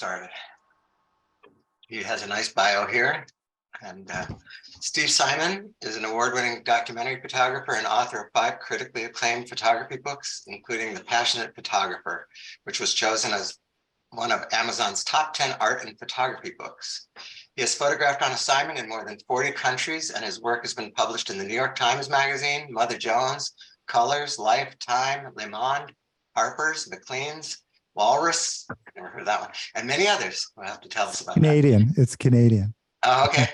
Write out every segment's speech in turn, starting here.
started. He has a nice bio here. And Steve Simon is an award-winning documentary photographer and author of 5 critically acclaimed photography books, including The Passionate Photographer, which was chosen as one of Amazon's top 10 art and photography books. He has photographed on assignment in more than 40 countries, and his work has been published in the New York Times Magazine, Mother Jones, Colors, Life, Time, Le Monde, Harper's, Maclean's, Walrus, never heard of that one, and many others. We'll have to tell us about Canadian. That. It's Canadian. Oh, okay.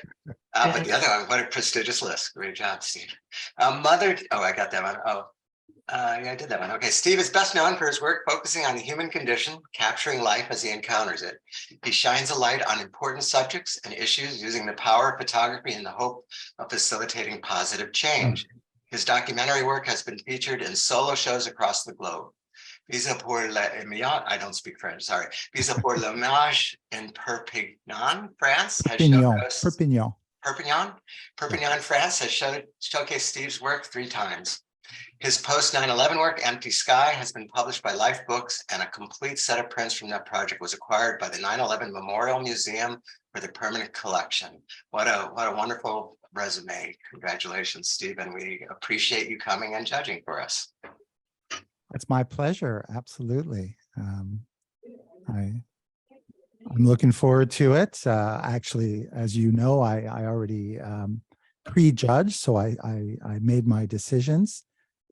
But the other one, what a prestigious list. Great job, Steve. I got that one. Yeah, I did that one. Okay, Steve is best known for his work focusing on the human condition, capturing life as he encounters it. He shines a light on important subjects and issues using the power of photography in the hope of facilitating positive change. His documentary work has been featured in solo shows across the globe. Visa pour l'Émillon, I don't speak French, sorry. Visa pour l'Hommage in Perpignan, France. Perpignan, France has showcased Steve's work 3 times. His post 9/11 work, Empty Sky, has been published by Life Books, and a complete set of prints from that project was acquired by the 9/11 Memorial Museum for the permanent collection. What a wonderful resume. Congratulations, Steve, and we appreciate you coming and judging for us. It's my pleasure. Absolutely. I'm looking forward to it. Actually, as you know, I already prejudged, so I made my decisions.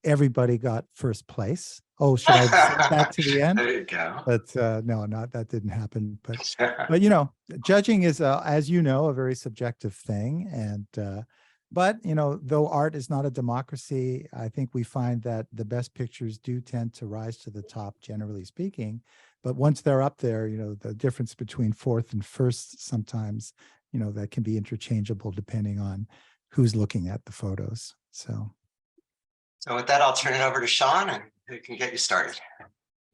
Everybody got first place. Oh, should I say that to the end? There you go. But no, that didn't happen. But you know, judging is, as you know, a very subjective thing. And but, you know, though art is not a democracy, I think we find that the best pictures do tend to rise to the top, generally speaking. But once they're up there, you know, the difference between fourth and first sometimes, you know, that can be interchangeable depending on who's looking at the photos. So with that, I'll turn it over to Sean, and he can get you started.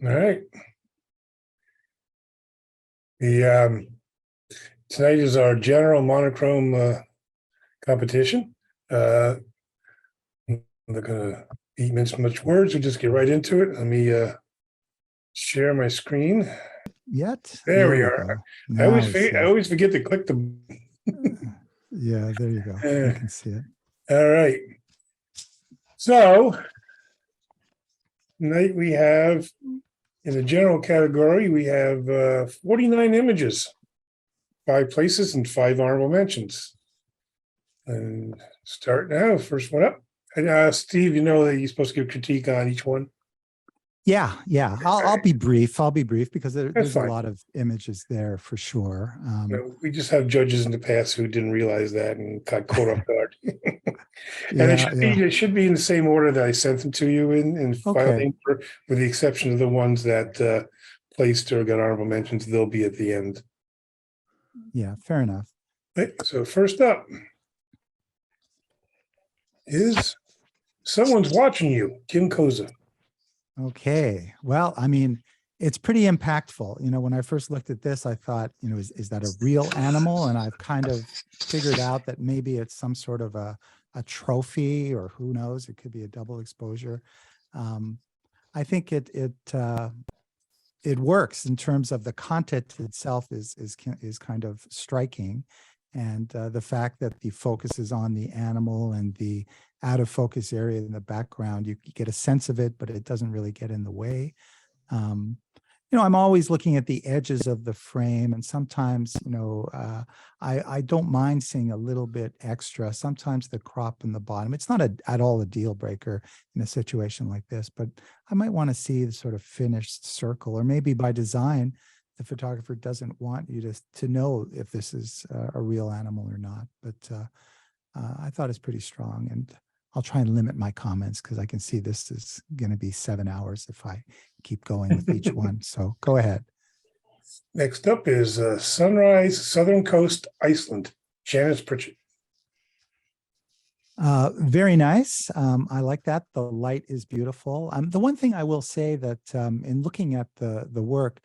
All right. Tonight is our general monochrome competition. I'm not going to mince much words. We'll just get right into it. Let me share my screen. There we are. Nice. I always forget to click the. Yeah, there you go. You can see it. All right. So tonight we have, in the general category, we have 49 images, 5 places, and 5 honorable mentions. And start now. First one up. And Steve, you know that you're supposed to give critique on each one. Yeah. I'll be brief. Because there's a lot of images there for sure. We just have judges in the past who didn't realize that and got caught off guard. And it should be in the same order that I sent them to you in filing, with the exception of the ones that placed or got honorable mentions. They'll be at the end. Yeah, fair enough. Right, so first up is Someone's Watching You, Kim Koza. Okay. Well, I mean, it's pretty impactful. You know, when I first looked at this, I thought, you know, is that a real animal? And I've kind of figured out that maybe it's some sort of a trophy, or who knows, it could be a double exposure. I think it works in terms of the content itself is kind of striking. And the fact that the focus is on the animal and the out of focus area in the background, you get a sense of it, but it doesn't really get in the way. You know, I'm always looking at the edges of the frame, and sometimes, you know, I don't mind seeing a little bit extra. Sometimes the crop in the bottom, it's not at all a deal breaker in a situation like this, but I might want to see the sort of finished circle, or maybe by design, the photographer doesn't want you to know if this is a real animal or not. But I thought it's pretty strong, and I'll try and limit my comments because I can see this is going to be 7 hours if I keep going with each one. So go ahead. Next up is Sunrise, Southern Coast, Iceland, Janice Pritchett. Very nice. I like that. The light is beautiful. The one thing I will say that in looking at the work,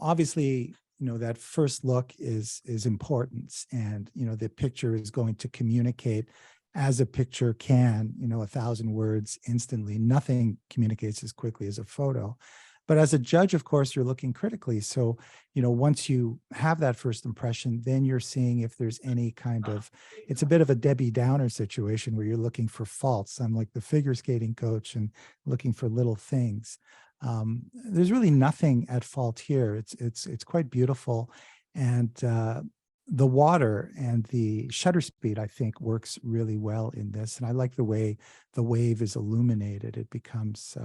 obviously, you know, that first look is important, and, you know, the picture is going to communicate as a picture can, you know, 1,000 words instantly. Nothing communicates as quickly as a photo. But as a judge, of course, you're looking critically. So, once you have that first impression, then you're seeing if there's any kind of, it's a bit of a Debbie Downer situation where you're looking for faults. I'm like the figure skating coach and looking for little things. There's really nothing at fault here. It's quite beautiful. And the water and the shutter speed, I think, works really well in this. And I like the way the wave is illuminated. It becomes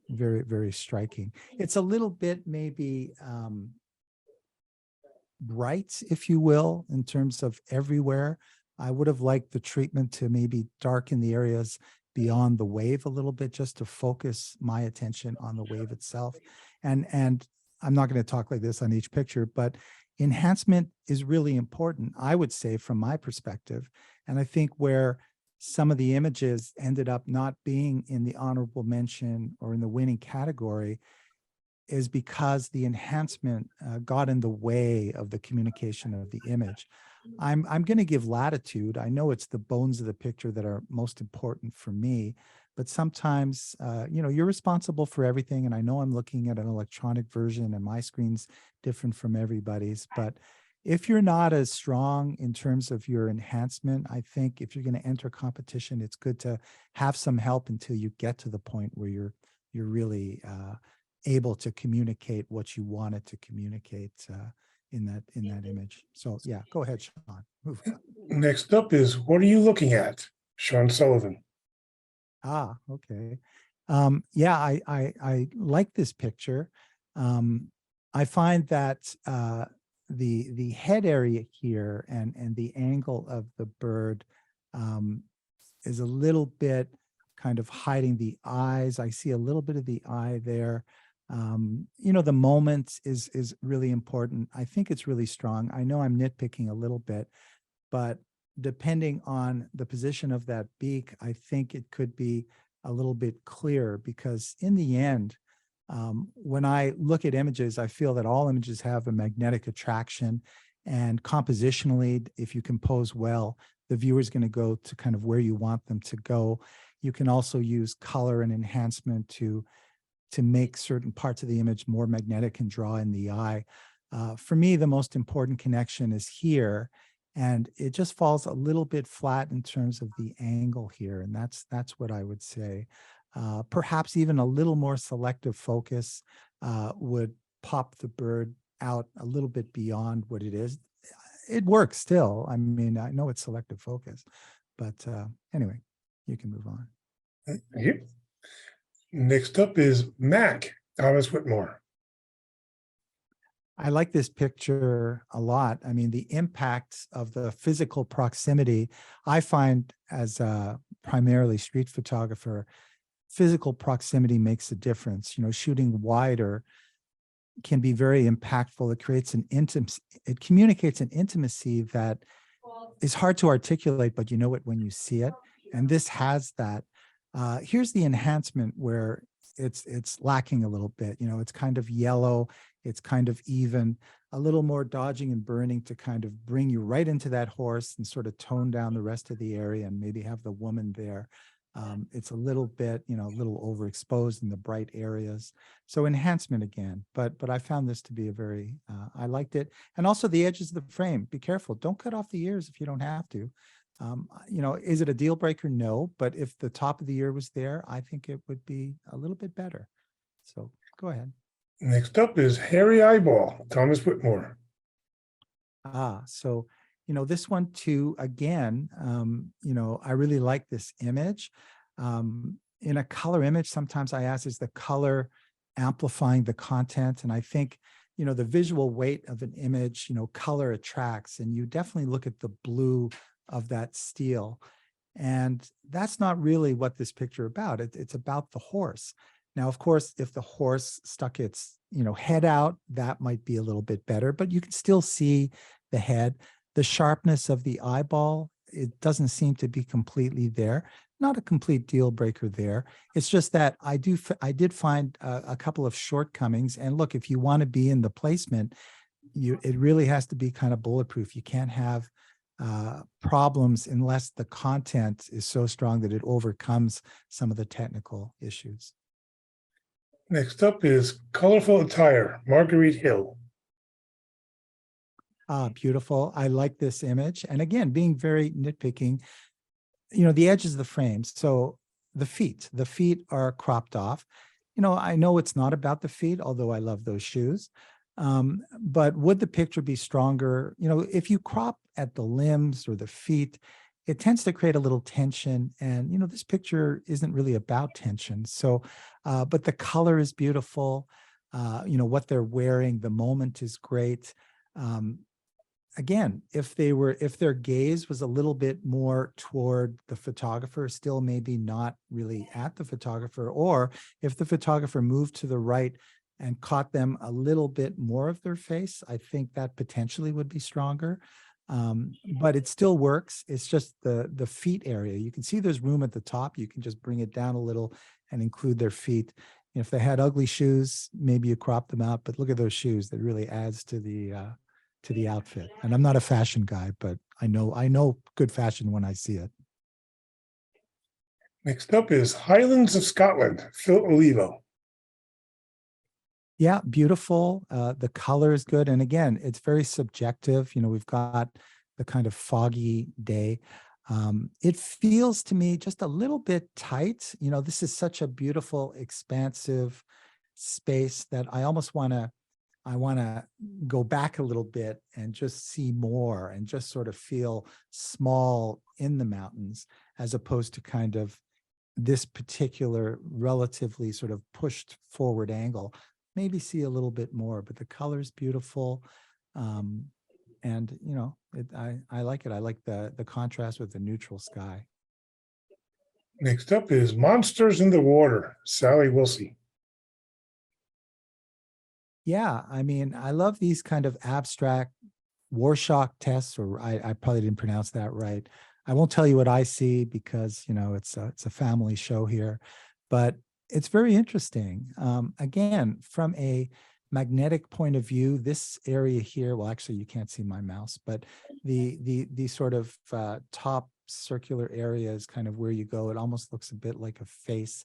very, very striking. It's a little bit maybe bright, if you will, in terms of everywhere. I would have liked the treatment to maybe darken the areas beyond the wave a little bit, just to focus my attention on the wave itself. And I'm not going to talk like this on each picture, but enhancement is really important, I would say, from my perspective. And I think where some of the images ended up not being in the honorable mention or in the winning category is because the enhancement got in the way of the communication of the image. I'm going to give latitude. I know it's the bones of the picture that are most important for me, but sometimes, you're responsible for everything. And I know I'm looking at an electronic version and my screen's different from everybody's, but if you're not as strong in terms of your enhancement, I think if you're going to enter competition, it's good to have some help until you get to the point where you're really able to communicate what you wanted to communicate in that image. So yeah, go ahead, Sean. Move on. Next up is, what are you looking at? Sean Sullivan. Okay. Yeah, I like this picture. I find that the head area here and the angle of the bird is a little bit kind of hiding the eyes. I see a little bit of the eye there. The moment is really important. I think it's really strong. I know I'm nitpicking a little bit, but depending on the position of that beak, I think it could be a little bit clearer, because in the end, when I look at images, I feel that all images have a magnetic attraction, and compositionally, if you compose well, the viewer is going to go to kind of where you want them to go. You can also use color and enhancement to make certain parts of the image more magnetic and draw in the eye. For me, the most important connection is here, and it just falls a little bit flat in terms of the angle here, and that's what I would say. Perhaps even a little more selective focus would pop the bird out a little bit beyond what it is. It works still. I mean, I know it's selective focus, but anyway, you can move on. Yep. Next up is Mac, Thomas Whitmore. I like this picture a lot. I mean, the impact of the physical proximity, I find as a primarily street photographer, physical proximity makes a difference. Shooting wider can be very impactful. It creates an intimacy, it communicates an intimacy that is hard to articulate, but you know it when you see it. And this has that. Here's the enhancement where it's lacking a little bit. It's kind of yellow, it's kind of even, a little more dodging and burning to kind of bring you right into that horse and sort of tone down the rest of the area and maybe have the woman there. It's a little bit, a little overexposed in the bright areas. So enhancement again, but I found this to be a very, I liked it. And also the edges of the frame, be careful. Don't cut off the ears if you don't have to. Is it a deal breaker? No, but if the top of the ear was there, I think it would be a little bit better. So go ahead. Next up is Hairy Eyeball, Thomas Whitmore. So, this one too, again, I really like this image. In a color image, sometimes I ask, is the color amplifying the content? And I think, the visual weight of an image, color attracts, and you definitely look at the blue of that steel. And that's not really what this picture about. It's about the horse. Now, of course, if the horse stuck its, head out, that might be a little bit better, but you can still see the head. The sharpness of the eyeball, it doesn't seem to be completely there. Not a complete deal breaker there. It's just that I did find a couple of shortcomings. And look, if you want to be in the placement, it really has to be kind of bulletproof. You can't have problems unless the content is so strong that it overcomes some of the technical issues. Next up is colorful attire, Marguerite Hill. Beautiful. I like this image. And again, being very nitpicking, the edges of the frames. So the feet are cropped off. I know it's not about the feet, although I love those shoes. But would the picture be stronger? If you crop at the limbs or the feet, it tends to create a little tension. And, this picture isn't really about tension. So, but the color is beautiful. What they're wearing, the moment is great. Again, if their gaze was a little bit more toward the photographer, still maybe not really at the photographer, or if the photographer moved to the right and caught them a little bit more of their face, I think that potentially would be stronger. But it still works. It's just the feet area. You can see there's room at the top. You can just bring it down a little and include their feet. If they had ugly shoes, maybe you crop them out, but look at those shoes. That really adds to the outfit. And I'm not a fashion guy, but I know good fashion when I see it. Next up is Highlands of Scotland, Phil Olivo. Yeah, beautiful. The color is good. And again, it's very subjective. We've got the kind of foggy day. It feels to me just a little bit tight. This is such a beautiful, expansive space that I want to go back a little bit and just see more and just sort of feel small in the mountains, as opposed to kind of this particular relatively sort of pushed forward angle. Maybe see a little bit more, but the color's beautiful. And I like it. I like the contrast with the neutral sky. Next up is Monsters in the Water, Sally Wilsey. Yeah, I love these kind of abstract Rorschach tests, or I probably didn't pronounce that right. I won't tell you what I see because it's a family show here, but it's very interesting. Again, from a magnetic point of view, this area here, well, actually you can't see my mouse, but the sort of top circular area is kind of where you go. It almost looks a bit like a face.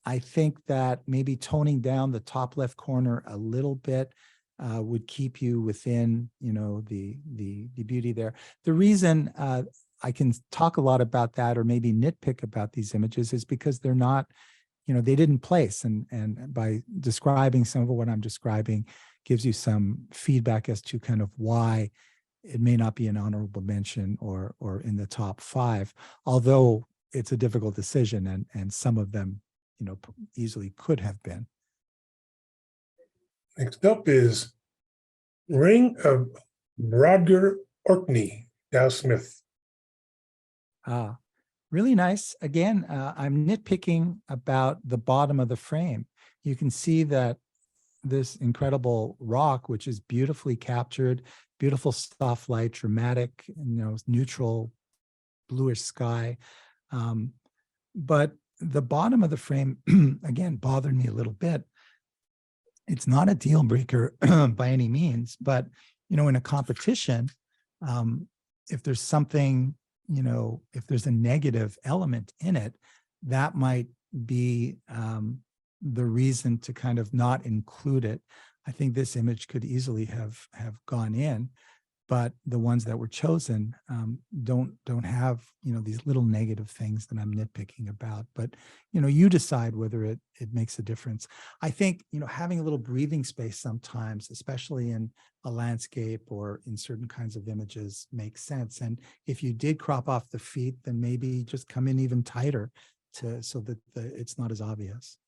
I think that maybe toning down the top left corner a little bit would keep you within, the beauty there. The reason I can talk a lot about that, or maybe nitpick about these images, is because they're not, they didn't place. And by describing some of what I'm describing gives you some feedback as to kind of why it may not be an honorable mention or in the top 5, although it's a difficult decision, and some of them easily could have been. Next up is Ring of Brodgar Orkney, Dow Smith. Really nice. Again, I'm nitpicking about the bottom of the frame. You can see that this incredible rock, which is beautifully captured, beautiful soft light, dramatic, neutral bluish sky. But the bottom of the frame, again, bothered me a little bit. It's not a deal breaker by any means, but, in a competition, if there's something, if there's a negative element in it, that might be the reason to kind of not include it. I think this image could easily have gone in, but the ones that were chosen don't have these little negative things that I'm nitpicking about. But you decide whether it makes a difference. I think having a little breathing space sometimes, especially in a landscape or in certain kinds of images, makes sense. And if you did crop off the feet, then maybe just come in even tighter so that it's not as obvious.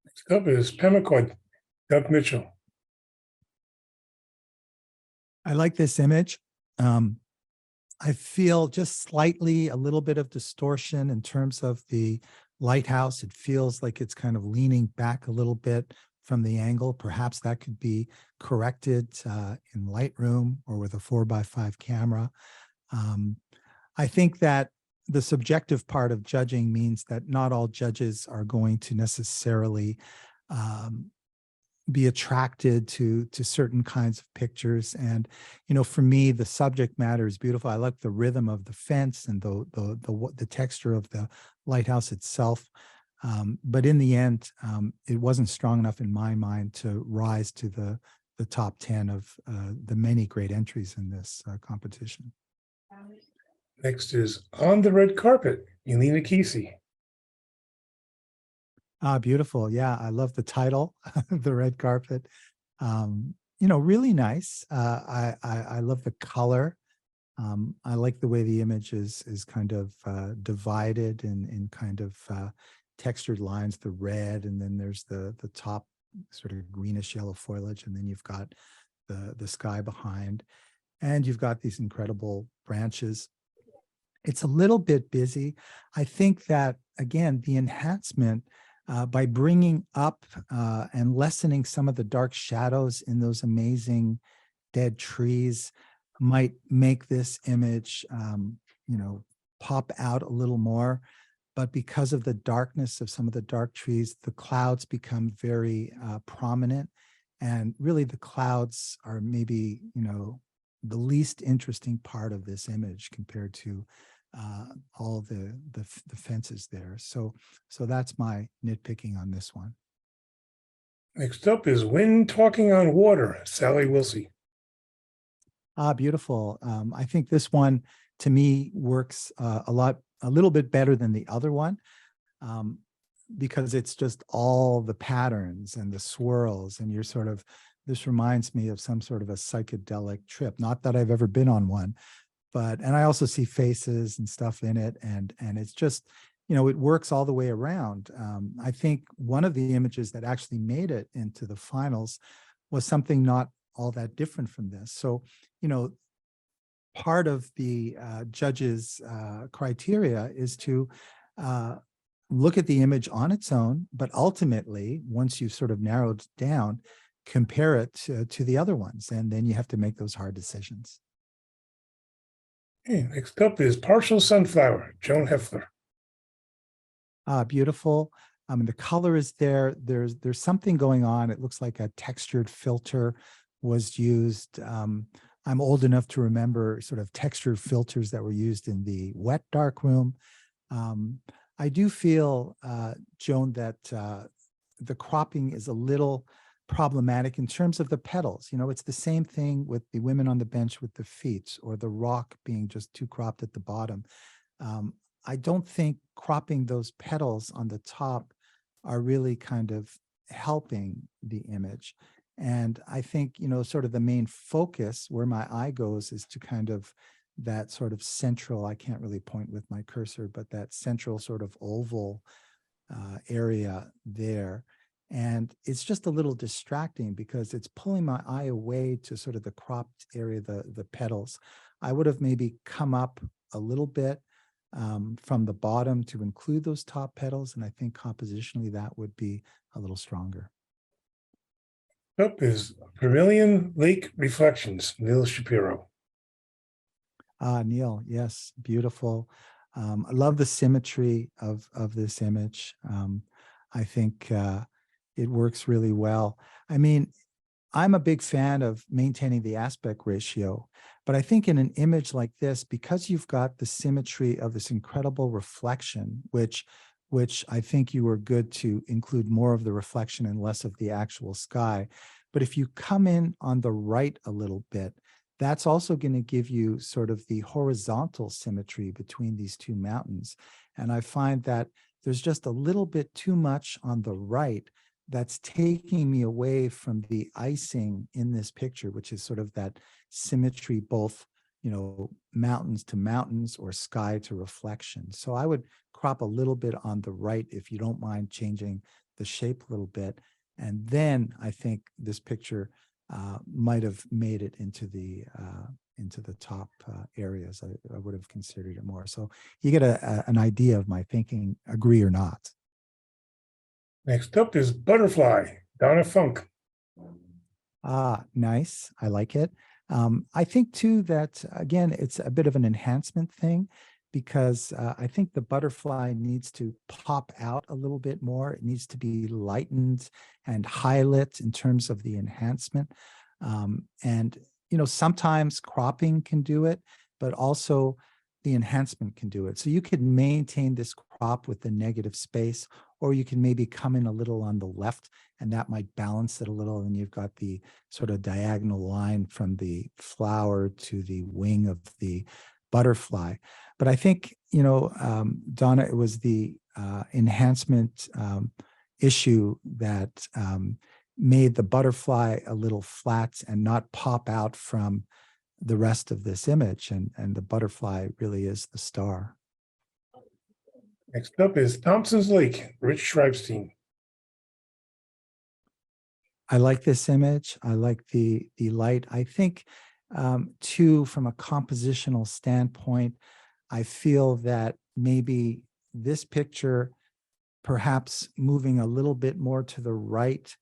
Next up is Pemaquid, Doug Mitchell. I like this image. I feel just slightly a little bit of distortion in terms of the lighthouse. It feels like it's kind of leaning back a little bit from the angle. Perhaps that could be corrected in Lightroom or with a 4x5 camera. I think that the subjective part of judging means that not all judges are going to necessarily be attracted to certain kinds of pictures. And for me, the subject matter is beautiful. I like the rhythm of the fence and the texture of the lighthouse itself. But in the end, it wasn't strong enough in my mind to rise to the top 10 of the many great entries in this competition. Next is On the Red Carpet, Yelena Kesey. Beautiful. Yeah, I love the title, The Red Carpet. Really nice. I love the color. I like the way the image is kind of divided in kind of textured lines, the red, and then there's the top sort of greenish yellow foliage, and then you've got the sky behind, and you've got these incredible branches. It's a little bit busy. I think that, again, the enhancement by bringing up and lessening some of the dark shadows in those amazing dead trees might make this image, pop out a little more. But because of the darkness of some of the dark trees, the clouds become very prominent. And really the clouds are maybe, the least interesting part of this image compared to all the fences there. So that's my nitpicking on this one. Next up is Wind Talking on Water, Sally Wilsey. Beautiful. I think this one, to me, works a little bit better than the other one, because it's just all the patterns and the swirls, and this reminds me of some sort of a psychedelic trip. Not that I've ever been on one, and I also see faces and stuff in it, and it's just, it works all the way around. I think one of the images that actually made it into the finals was something not all that different from this. So, part of the judges' criteria is to look at the image on its own, but ultimately, once you've sort of narrowed it down, compare it to the other ones, and then you have to make those hard decisions. Okay, next up is Partial Sunflower, Joan Heffler. Beautiful. The color is there. There's something going on. It looks like a textured filter was used. I'm old enough to remember sort of textured filters that were used in the wet darkroom. I do feel, Joan, that the cropping is a little problematic in terms of the petals. It's the same thing with the women on the bench with the feet, or the rock being just too cropped at the bottom. I don't think cropping those petals on the top are really kind of helping the image. And I think, sort of the main focus where my eye goes is to kind of that sort of central, I can't really point with my cursor, but that central sort of oval area there. And it's just a little distracting because it's pulling my eye away to sort of the cropped area, the petals. I would have maybe come up a little bit from the bottom to include those top petals. And I think compositionally that would be a little stronger. Up is Vermilion Lake Reflections, Neil Shapiro. Neil, yes, beautiful. I love the symmetry of this image. I think it works really well. I mean, I'm a big fan of maintaining the aspect ratio, but I think in an image like this, because you've got the symmetry of this incredible reflection, which I think you were good to include more of the reflection and less of the actual sky. But if you come in on the right a little bit, that's also going to give you sort of the horizontal symmetry between these two mountains. And I find that there's just a little bit too much on the right that's taking me away from the icing in this picture, which is sort of that symmetry, both, mountains to mountains or sky to reflection. So I would crop a little bit on the right if you don't mind changing the shape a little bit. And then I think this picture might have made it into the top areas. I would have considered it more. So you get an idea of my thinking, agree or not. Next up is Butterfly, Donna Funk. Nice. I like it. I think too that, again, it's a bit of an enhancement thing, because I think the butterfly needs to pop out a little bit more. It needs to be lightened and highlit in terms of the enhancement. And, sometimes cropping can do it, but also the enhancement can do it. So you could maintain this crop with the negative space, or you can maybe come in a little on the left, and that might balance it a little. And you've got the sort of diagonal line from the flower to the wing of the butterfly. But I think, Donna, it was the enhancement issue that made the butterfly a little flat and not pop out from the rest of this image. And the butterfly really is the star. Next up is Thompson's Lake, Rich Schreibstein. I like this image. I like the light. I think, too, from a compositional standpoint, I feel that maybe this picture, perhaps moving a little bit more to the right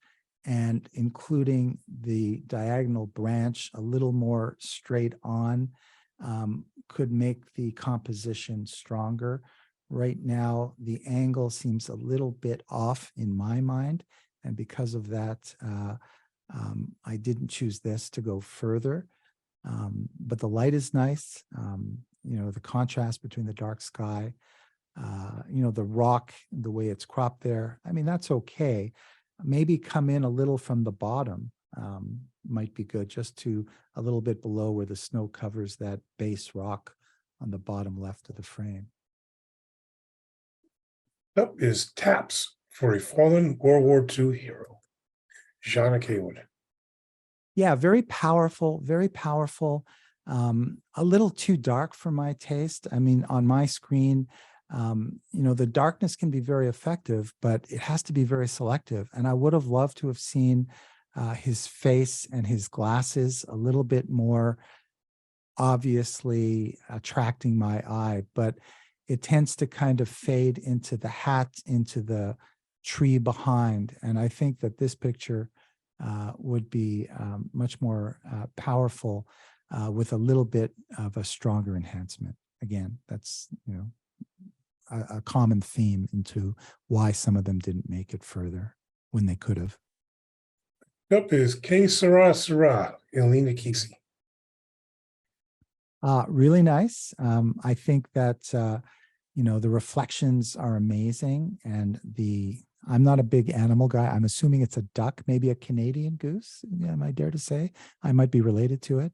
and including the diagonal branch a little more straight on, could make the composition stronger. Right now, the angle seems a little bit off in my mind. And because of that, I didn't choose this to go further. But the light is nice. The contrast between the dark sky, the rock, the way it's cropped there. I mean, that's okay. Maybe come in a little from the bottom might be good, just to a little bit below where the snow covers that base rock on the bottom left of the frame. Up is Taps for a Fallen World War II Hero, Jana Haywood. Yeah, very powerful, very powerful. A little too dark for my taste. I mean, on my screen, the darkness can be very effective, but it has to be very selective. And I would have loved to have seen his face and his glasses a little bit more obviously attracting my eye, but it tends to kind of fade into the hat, into the tree behind. And I think that this picture would be much more powerful with a little bit of a stronger enhancement. Again, that's, a common theme into why some of them didn't make it further when they could have. Up is K. Sarah Sarah, Elena Kesey. Really nice. I think that, the reflections are amazing. And I'm not a big animal guy. I'm assuming it's a duck, maybe a Canadian goose. Yeah, I dare to say. I might be related to it.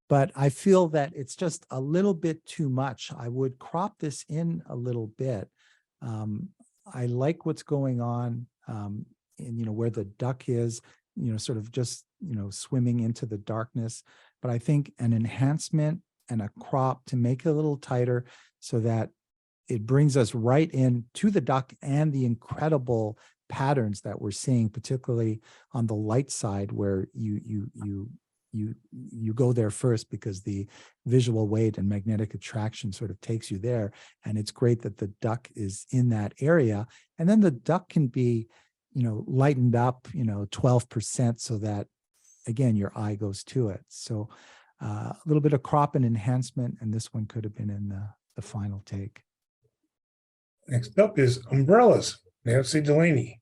But I feel that it's just a little bit too much. I would crop this in a little bit. I like what's going on in, where the duck is, sort of just, swimming into the darkness. But I think an enhancement and a crop to make it a little tighter so that it brings us right in to the duck and the incredible patterns that we're seeing, particularly on the light side, where you go there first because the visual weight and magnetic attraction sort of takes you there. And it's great that the duck is in that area. And then the duck can be, lightened up, 12% so that, again, your eye goes to it. So a little bit of crop and enhancement, and this one could have been in the final take. Next up is Umbrellas, Nancy Delaney.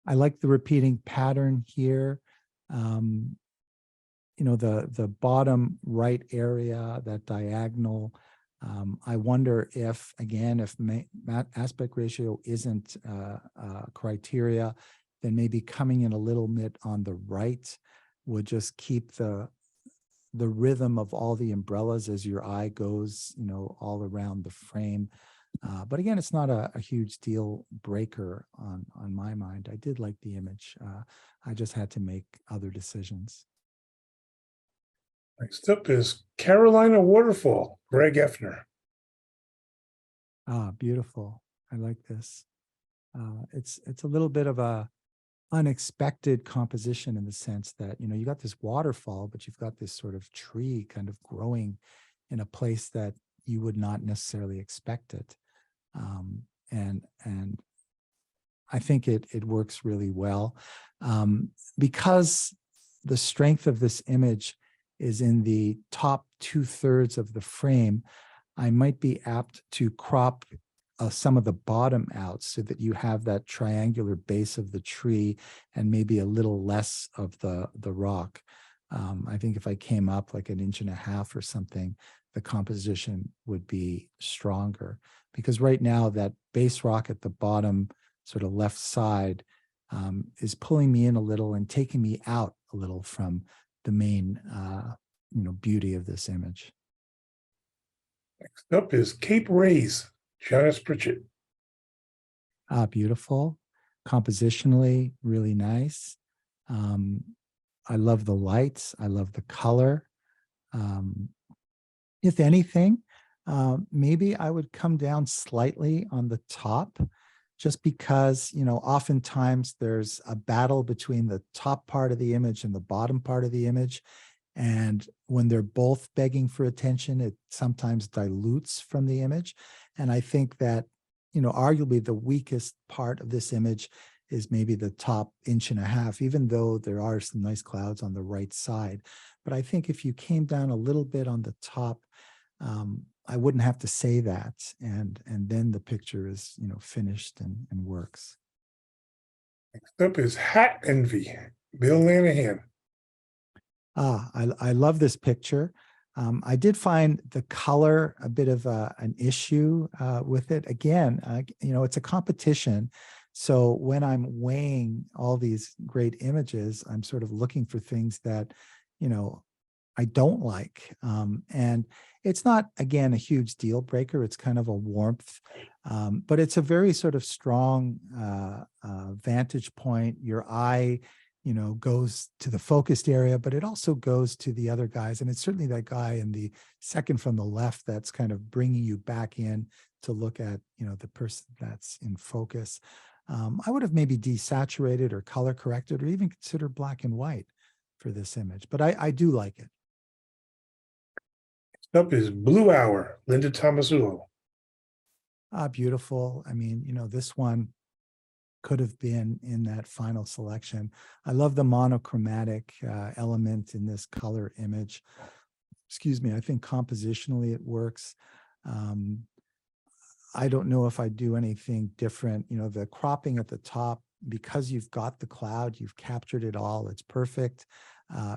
I like the repeating pattern here. The bottom right area, that diagonal. I wonder if aspect ratio isn't a criteria, then maybe coming in a little bit on the right would just keep the rhythm of all the umbrellas as your eye goes, all around the frame. But again, it's not a huge deal breaker on my mind. I did like the image. I just had to make other decisions. Next up is Carolina Waterfall, Greg Effner. Beautiful. I like this. It's a little bit of a unexpected composition in the sense that, you got this waterfall, but you've got this sort of tree kind of growing in a place that you would not necessarily expect it. And I think it works really well. Because the strength of this image is in the top 2/3 of the frame, I might be apt to crop some of the bottom out so that you have that triangular base of the tree and maybe a little less of the rock. I think if I came up like 1.5 inches or something, the composition would be stronger, because right now that base rock at the bottom, sort of left side, is pulling me in a little and taking me out a little from the main, beauty of this image. Next up is Cape Rays, Janice Pritchett. Beautiful, compositionally really nice. I love the lights. I love the color. If anything, maybe I would come down slightly on the top, just because, oftentimes there's a battle between the top part of the image and the bottom part of the image. And when they're both begging for attention, it sometimes dilutes from the image. And I think that, arguably the weakest part of this image is maybe the top 1.5 inches, even though there are some nice clouds on the right side. But I think if you came down a little bit on the top, I wouldn't have to say that. And then the picture is, finished and works. Next up is Hat Envy, Bill Lanahan. I love this picture. I did find the color a bit of an issue with it. Again, it's a competition. So when I'm weighing all these great images, I'm sort of looking for things that, I don't like. And it's not, again, a huge deal breaker. It's kind of a warmth, but it's a very sort of strong vantage point. Your eye, goes to the focused area, but it also goes to the other guys. And it's certainly that guy in the second from the left that's kind of bringing you back in to look at, the person that's in focus. I would have maybe desaturated or color corrected or even considered black and white for this image, but I do like it. Next up is Blue Hour, Linda Tomasulo. Beautiful. I mean, this one could have been in that final selection. I love the monochromatic element in this color image. Excuse me. I think compositionally it works. I don't know if I do anything different. The cropping at the top, because you've got the cloud, you've captured it all. It's perfect.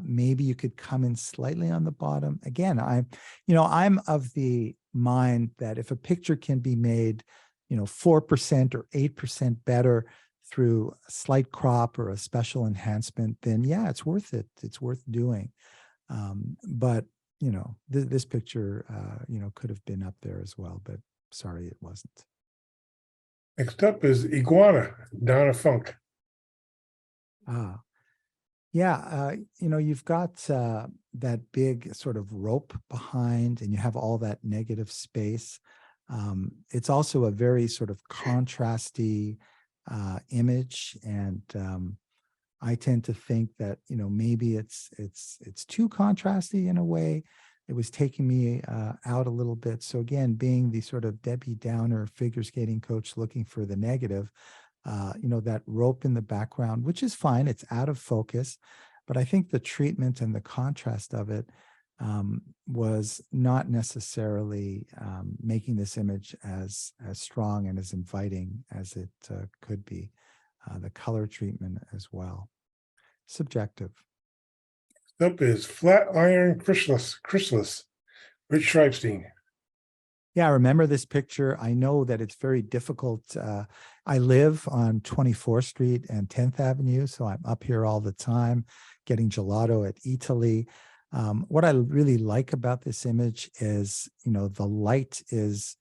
Maybe you could come in slightly on the bottom. Again, I'm of the mind that if a picture can be made, 4% or 8% better through a slight crop or a special enhancement, then yeah, it's worth it. It's worth doing. But this picture, could have been up there as well, but sorry, it wasn't. Next up is Iguana, Donna Funk. Yeah, you've got that big sort of rope behind, and you have all that negative space. It's also a very sort of contrasty image, and I tend to think that maybe it's too contrasty in a way. It was taking me out a little bit. So again, being the sort of Debbie Downer figure skating coach looking for the negative, that rope in the background, which is fine, it's out of focus, but I think the treatment and the contrast of it was not necessarily making this image as strong and as inviting as it could be. The color treatment as well. Subjective. Next up is Flatiron Chrysalis, Rich Schreibstein. Yeah, I remember this picture. I know that it's very difficult. I live on 24th Street and 10th Avenue, so I'm up here all the time getting gelato at Italy. What I really like about this image is, the light is,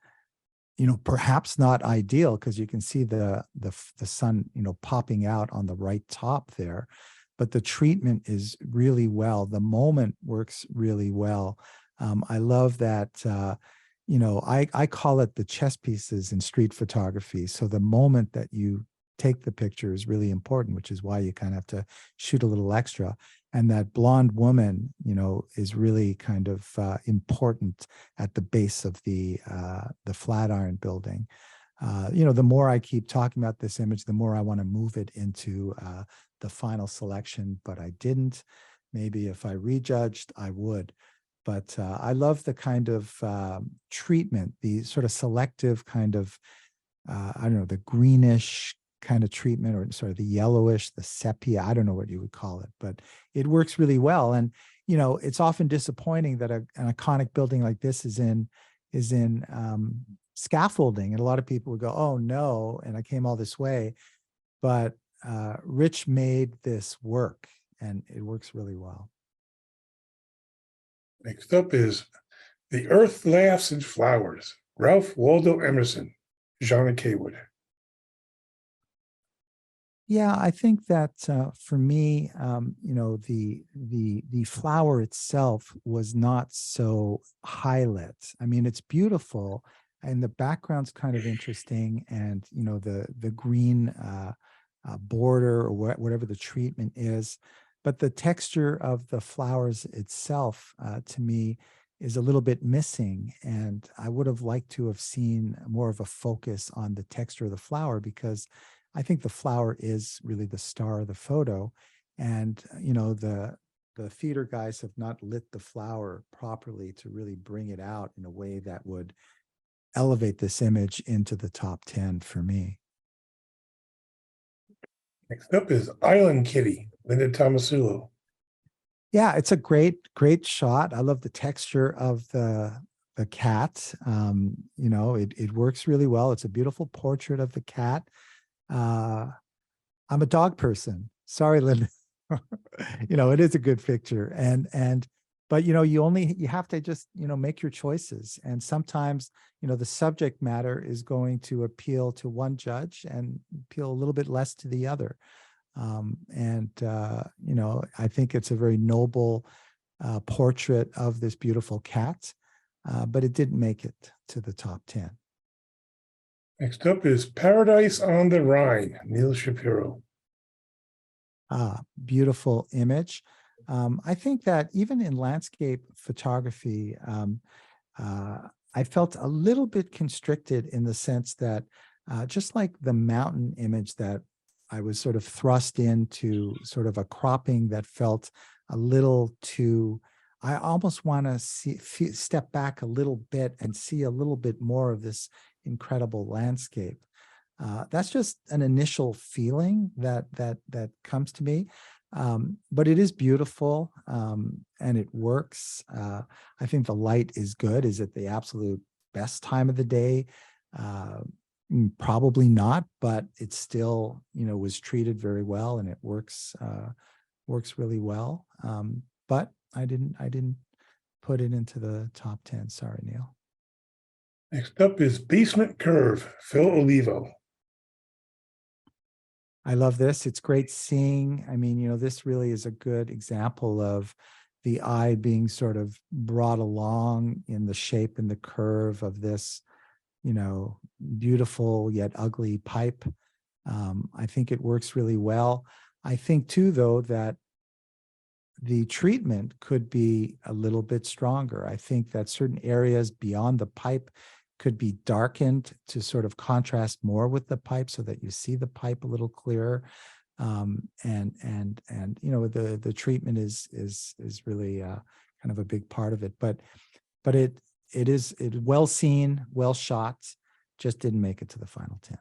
perhaps not ideal because you can see the sun, popping out on the right top there, but the treatment is really well. The moment works really well. I love that. I call it the chess pieces in street photography. So the moment that you take the picture is really important, which is why you kind of have to shoot a little extra. And that blonde woman, is really kind of important at the base of the Flatiron building. The more I keep talking about this image, the more I want to move it into the final selection, but I didn't. Maybe if I rejudged, I would. But I love the kind of treatment, the sort of selective kind of, the greenish kind of treatment, or sort of the yellowish, the sepia, I don't know what you would call it, but it works really well. And, it's often disappointing that an iconic building like this is in scaffolding. And a lot of people would go, oh no, and I came all this way. But Rich made this work, and it works really well. Next up is The Earth Laughs in Flowers, Ralph Waldo Emerson, Jeanna Kaywood. Yeah, I think that for me, the flower itself was not so highlit. I mean, it's beautiful, and the background's kind of interesting, and the green border, or whatever the treatment is, but the texture of the flowers itself, to me, is a little bit missing. And I would have liked to have seen more of a focus on the texture of the flower, because I think the flower is really the star of the photo. And, the theater guys have not lit the flower properly to really bring it out in a way that would elevate this image into the top 10 for me. Next up is Island Kitty, Linda Tomasulo. Yeah, it's a great shot. I love the texture of the cat. It works really well. It's a beautiful portrait of the cat. I'm a dog person. Sorry, Linda. It is a good picture. But you have to just, make your choices. And sometimes, the subject matter is going to appeal to one judge and appeal a little bit less to the other. I think it's a very noble portrait of this beautiful cat, but it didn't make it to the top 10. Next up is Paradise on the Rhine, Neil Shapiro. Beautiful image. I think that even in landscape photography, I felt a little bit constricted in the sense that just like the mountain image that I was sort of thrust into sort of a cropping that felt a little too, I almost want to step back a little bit and see a little bit more of this incredible landscape. That's just an initial feeling that comes to me. But it is beautiful, and it works. I think the light is good. Is it the absolute best time of the day? Probably not, but it still, was treated very well, and it works really well. But I didn't put it into the top 10. Sorry, Neil. Next up is Basement Curve, Phil Olivo. I love this. It's great seeing. I mean, this really is a good example of the eye being sort of brought along in the shape and the curve of this, beautiful yet ugly pipe. I think it works really well. I think too, though, that the treatment could be a little bit stronger. I think that certain areas beyond the pipe could be darkened to sort of contrast more with the pipe, so that you see the pipe a little clearer. The treatment is really kind of a big part of it. But it is well seen, well shot, just didn't make it to the final 10.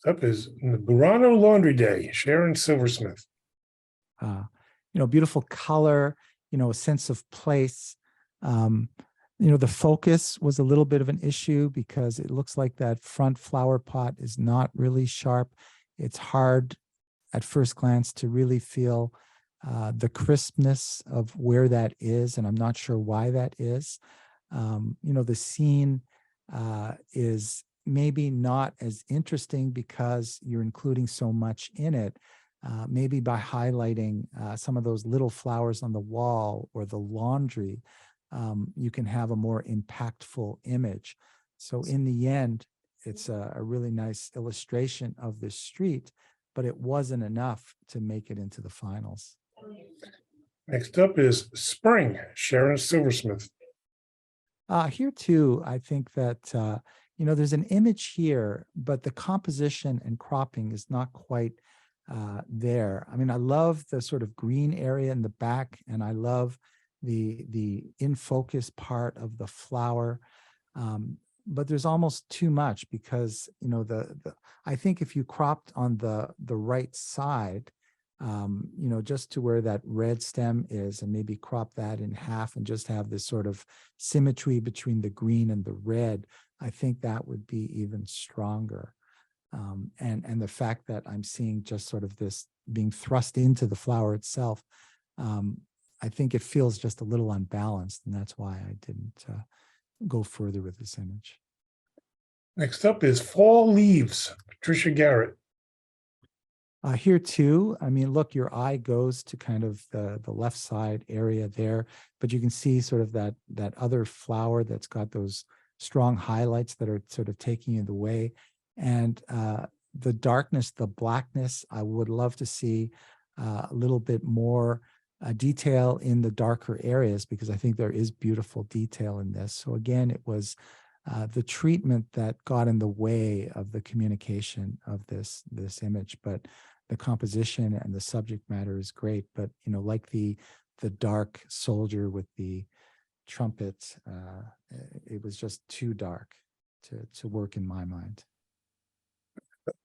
Next up is Burano Laundry Day, Sharon Silversmith. Beautiful color, a sense of place. The focus was a little bit of an issue, because it looks like that front flower pot is not really sharp. It's hard at first glance to really feel the crispness of where that is, and I'm not sure why that is. The scene is maybe not as interesting because you're including so much in it. Maybe by highlighting some of those little flowers on the wall or the laundry, you can have a more impactful image. So in the end, it's a really nice illustration of the street, but it wasn't enough to make it into the finals. Next up is Spring, Sharon Silversmith. Here too, I think that, there's an image here, but the composition and cropping is not quite there. I mean, I love the sort of green area in the back, and I love the in focus part of the flower. but there's almost too much because, you know, I think if you cropped on the right side, you know, just to where that red stem is, and maybe crop that in half and just have this sort of symmetry between the green and the red, I think that would be even stronger. And the fact that I'm seeing just sort of this being thrust into the flower itself, I think it feels just a little unbalanced, and that's why I didn't go further with this image. Next up is Fall Leaves, Patricia Garrett. Here too, I mean, look, your eye goes to kind of the left side area there, but you can see sort of that other flower that's got those strong highlights that are sort of taking you the way. And the darkness, the blackness, I would love to see a little bit more detail in the darker areas, because I think there is beautiful detail in this. So again, it was the treatment that got in the way of the communication of this image, but the composition and the subject matter is great. But, you know, like the dark soldier with the trumpet, it was just too dark to work in my mind.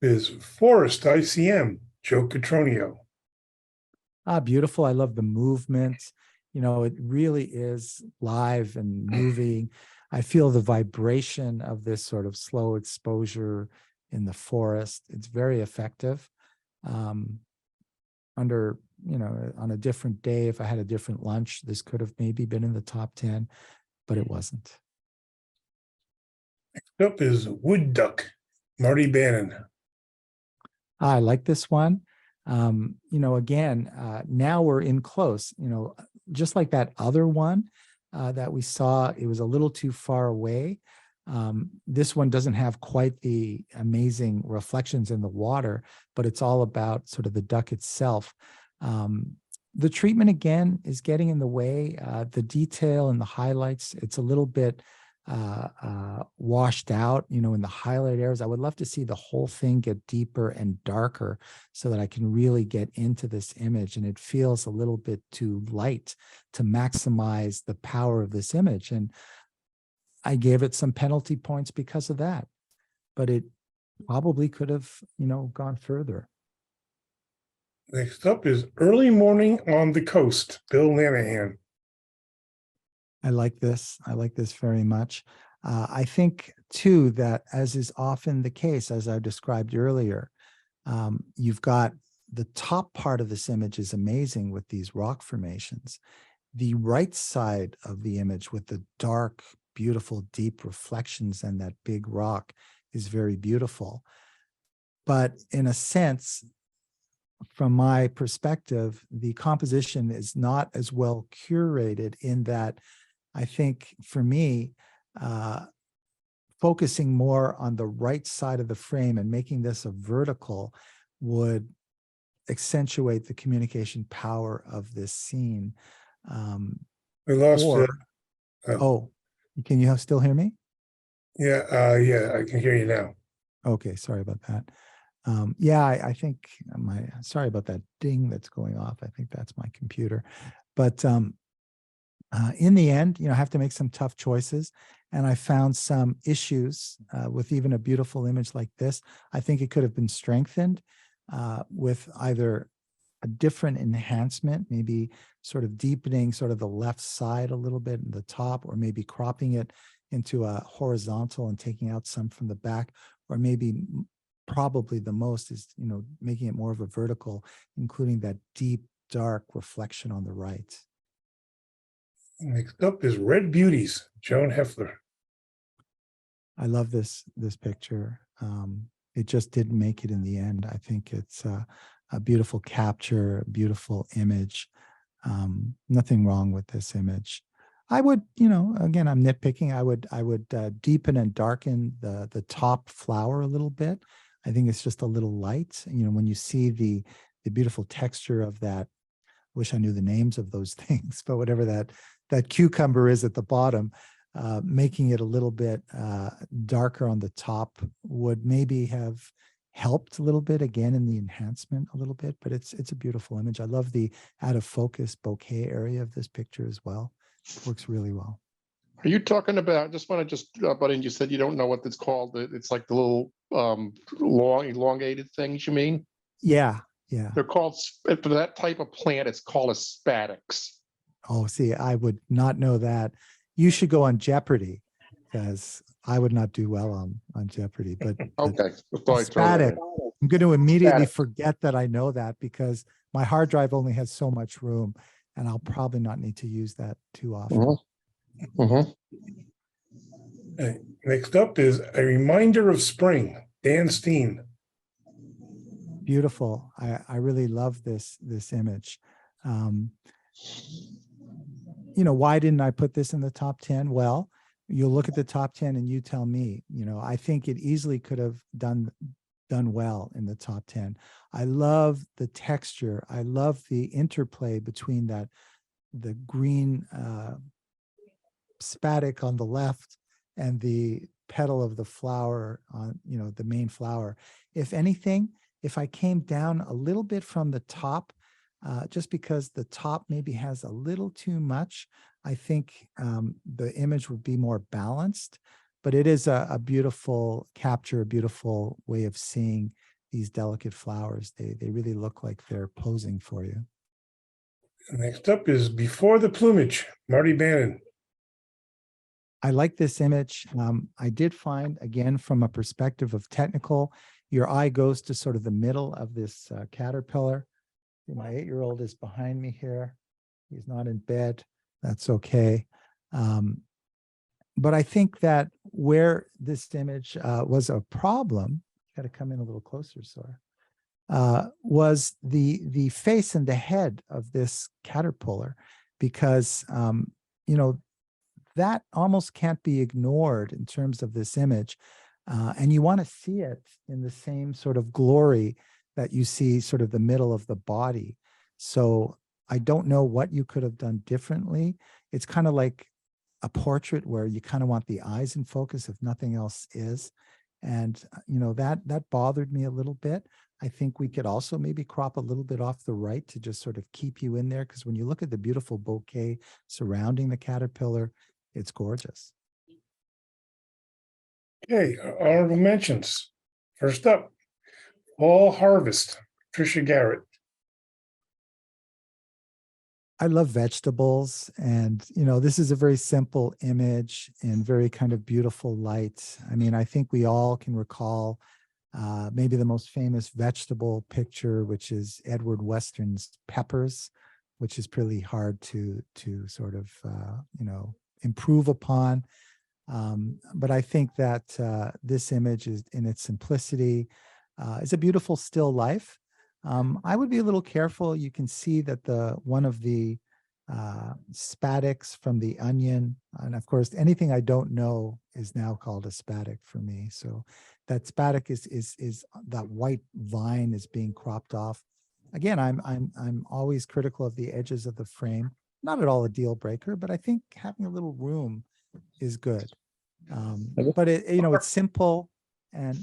Is Forest ICM, Joe Catronio. Beautiful. I love the movement. You know, it really is live and moving. I feel the vibration of this sort of slow exposure in the forest. It's very effective. Under, you know, on a different day, if I had a different lunch, this could have maybe been in the top 10, but it wasn't. Next up is Wood Duck, Marty Bannon. I like this one. You know, again, now we're in close, you know, just like that other one that we saw, it was a little too far away. This one doesn't have quite the amazing reflections in the water, but it's all about sort of the duck itself. The treatment, again, is getting in the way. The detail and the highlights, it's a little bit washed out, you know, in the highlight areas. I would love to see the whole thing get deeper and darker so that I can really get into this image. And it feels a little bit too light to maximize the power of this image. And I gave it some penalty points because of that, but it probably could have, you know, gone further. Next up is Early Morning on the Coast, Bill Lanahan. I like this. I like this very much. I think, too, that as is often the case, as I described earlier, you've got the top part of this image is amazing with these rock formations. The right side of the image with the dark, beautiful, deep reflections and that big rock is very beautiful. But in a sense, from my perspective, the composition is not as well curated in that I think for me, focusing more on the right side of the frame and making this a vertical would accentuate the communication power of this scene. We lost Oh, can you still hear me? yeah, I can hear you now. Okay, sorry about that. Yeah, I think sorry about that ding that's going off. I think that's my computer. But in the end, you know, I have to make some tough choices. And I found some issues with even a beautiful image like this. I think it could have been strengthened with either a different enhancement, maybe sort of deepening sort of the left side a little bit in the top, or maybe cropping it into a horizontal and taking out some from the back, or maybe probably the most is, you know, making it more of a vertical, including that deep, dark reflection on the right. Next up is Red Beauties, Joan Heffler. I love this picture. It just didn't make it in the end. I think it's a beautiful capture, a beautiful image. Nothing wrong with this image. I would, you know, again, I'm nitpicking. I would deepen and darken the top flower a little bit. I think it's just a little light. You know, when you see the beautiful texture of that, wish I knew the names of those things, but whatever that cucumber is at the bottom, making it a little bit darker on the top would maybe have helped a little bit, again, in the enhancement a little bit, but it's a beautiful image. I love the out of focus bokeh area of this picture as well. Works really well. Are you talking about, just want to butt in, you said you don't know what it's called. It's like the little long elongated things, you mean? Yeah, yeah. They're called, for that type of plant, it's called a spadix. Oh, see, I would not know that. You should go on Jeopardy, because I would not do well on Jeopardy. But Okay. Thought I'd throw that Spatic, in. I'm going to immediately Spatic. forget that I know that, because my hard drive only has so much room, and I'll probably not need to use that too often. Mhm. Mhm. Next up is A Reminder of Spring, Dan Steen. Beautiful. I really love this image. Why didn't I put this in the top 10? Well, you'll look at the top 10 and you tell me. I think it easily could have done well in the top 10. I love the texture. I love the interplay between the green spadix on the left and the petal of the flower on, the main flower. If anything, if I came down a little bit from the top, just because the top maybe has a little too much, I think the image would be more balanced. But it is a beautiful capture, a beautiful way of seeing these delicate flowers. They really look like they're posing for you. Next up is Before the Plumage, Marty Bannon. I like this image. I did find, again, from a perspective of technical, your eye goes to sort of the middle of this caterpillar. My 8-year-old is behind me here. He's not in bed. That's okay. But I think that where this image was a problem, got to come in a little closer, Sora, was the face and the head of this caterpillar, because, that almost can't be ignored in terms of this image. And you want to see it in the same sort of glory that you see sort of the middle of the body. So I don't know what you could have done differently. It's kind of like a portrait where you kind of want the eyes in focus if nothing else is. And, that bothered me a little bit. I think we could also maybe crop a little bit off the right to just sort of keep you in there. Because when you look at the beautiful bouquet surrounding the caterpillar, it's gorgeous. Okay, honorable mentions. First up, Fall Harvest, Tricia Garrett. I love vegetables, and this is a very simple image and very kind of beautiful light. I mean, I think we all can recall maybe the most famous vegetable picture, which is Edward Weston's Peppers, which is pretty hard to sort of improve upon. But I think that this image is, in its simplicity, is a beautiful still life. I would be a little careful. You can see that one of the spadix from the onion, and of course, anything I don't know is now called a spadix for me. So that spadix is that white vine is being cropped off. Again, I'm always critical of the edges of the frame. Not at all a deal breaker, but I think having a little room is good. But it's simple and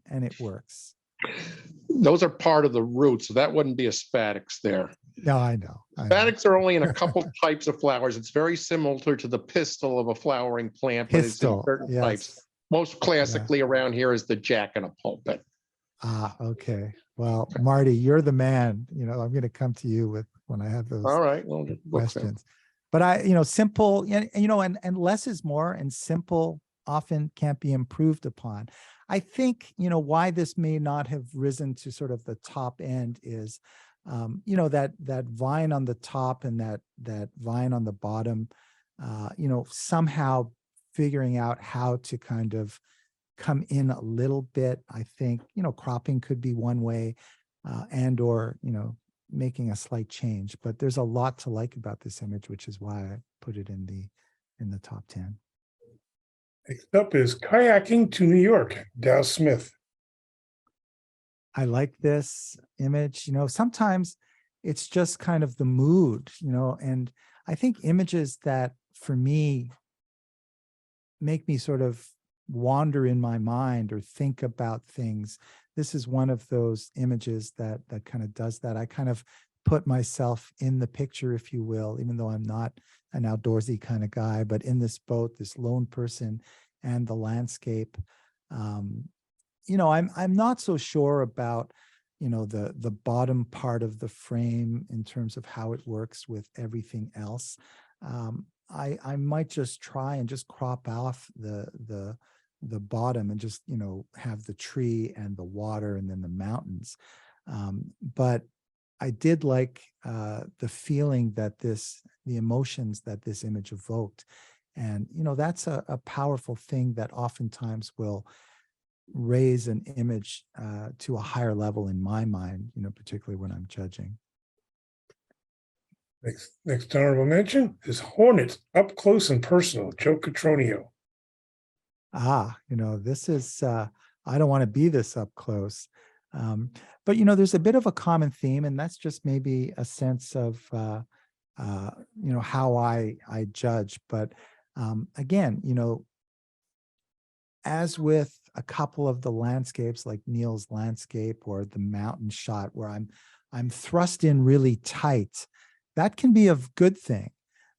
it works. Those are part of the roots, so that wouldn't be a spadix there. No, I know. Spadix are only in a couple types of flowers. It's very similar to the pistil of a flowering plant, but it's in Pistil, certain yes. types. Most classically around here is the jack in a pulpit. Ah, okay. Well, Marty, you're the man. I'm going to come to you when I have those All right. Well, questions. But simple, and less is more, and simple often can't be improved upon. I think, why this may not have risen to sort of the top end is, that vine on the top and that vine on the bottom, somehow figuring out how to kind of come in a little bit. I think, cropping could be one way, or making a slight change, but there's a lot to like about this image, which is why I put it in the top 10. Next up is Kayaking to New York, Dow Smith. I like this image. Sometimes it's just kind of the mood, and I think images that for me make me sort of wander in my mind or think about things. This is one of those images that kind of does that. I kind of put myself in the picture, if you will, even though I'm not an outdoorsy kind of guy, but in this boat, this lone person and the landscape. I'm not so sure about, the bottom part of the frame in terms of how it works with everything else. I might just try and just crop off the bottom and just, have the tree and the water and then the mountains. But I did like the feeling that the emotions that this image evoked. And, that's a powerful thing that oftentimes will raise an image to a higher level in my mind, particularly when I'm judging. Next honorable mention is Hornet, Up Close and Personal, Joe Catronio. This is, I don't want to be this up close. But, there's a bit of a common theme, and that's just maybe a sense of, how I judge. But again, as with a couple of the landscapes like Neil's landscape or the mountain shot where I'm thrust in really tight, that can be a good thing.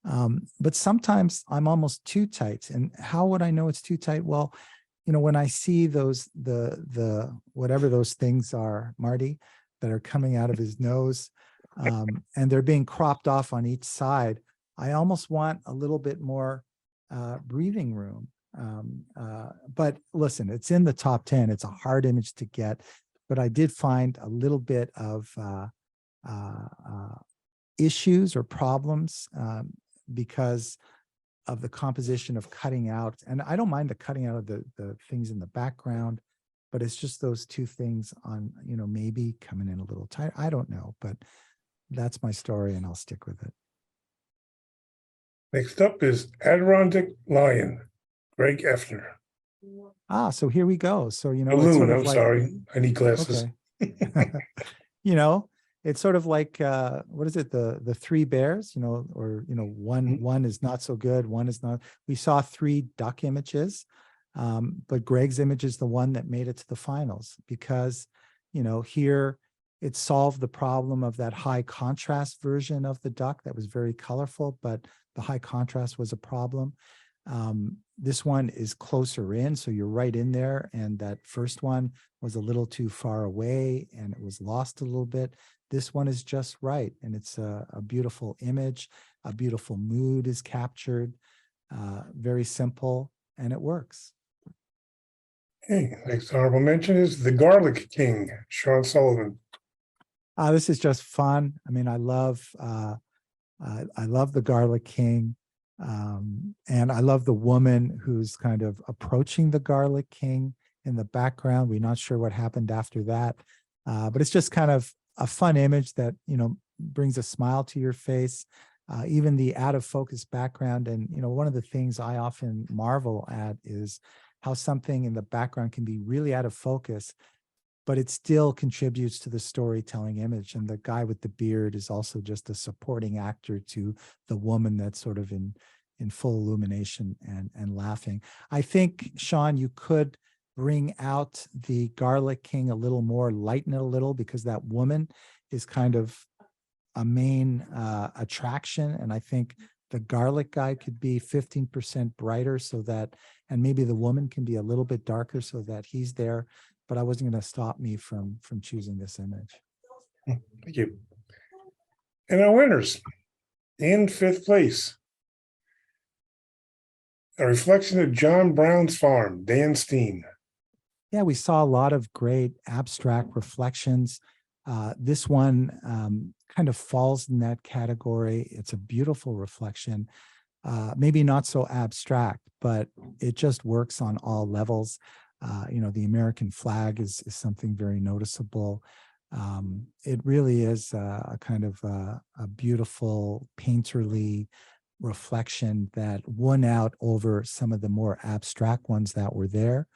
But sometimes I'm almost too tight. And how would I know it's too tight? Well, when I see those, the whatever those things are, Marty, that are coming out of his nose, and they're being cropped off on each side, I almost want a little bit more breathing room. But listen, it's in the top 10. It's a hard image to get, but I did find a little bit of issues or problems because of the composition of cutting out. And I don't mind the cutting out of the things in the background, but it's just those two things on, maybe coming in a little tight. I don't know, but that's my story and I'll stick with it. Next up is Adirondack Lion, Greg Effner. So here we go. So, it's Balloon, sort of I'm like, sorry, I need glasses. okay. It's sort of like, what is it? The three bears, or, one is not so good. One is not. We saw 3 duck images, but Greg's image is the one that made it to the finals because, here it solved the problem of that high contrast version of the duck that was very colorful, but the high contrast was a problem. This one is closer in, so you're right in there. And that first one was a little too far away and it was lost a little bit. This one is just right. And it's a beautiful image, a beautiful mood is captured, very simple, and it works. Okay, next honorable mention is The Garlic King, Sean Sullivan. This is just fun. I mean, I love The Garlic King. And I love the woman who's kind of approaching the Garlic King in the background. We're not sure what happened after that, but it's just kind of a fun image that, brings a smile to your face, even the out of focus background. And, one of the things I often marvel at is how something in the background can be really out of focus, but it still contributes to the storytelling image. And the guy with the beard is also just a supporting actor to the woman that's sort of in full illumination and laughing. I think, Sean, you could bring out the Garlic King a little more, lighten it a little, because that woman is kind of a main attraction. And I think the garlic guy could be 15% brighter so that, and maybe the woman can be a little bit darker so that he's there. But I wasn't going to stop me from choosing this image. Thank you. And our winners, in 5th place, a reflection of John Brown's farm, Dan Steen. Yeah, we saw a lot of great abstract reflections. This one kind of falls in that category. It's a beautiful reflection, maybe not so abstract, but it just works on all levels. The American flag is something very noticeable. It really is a kind of a beautiful painterly reflection that won out over some of the more abstract ones that were there.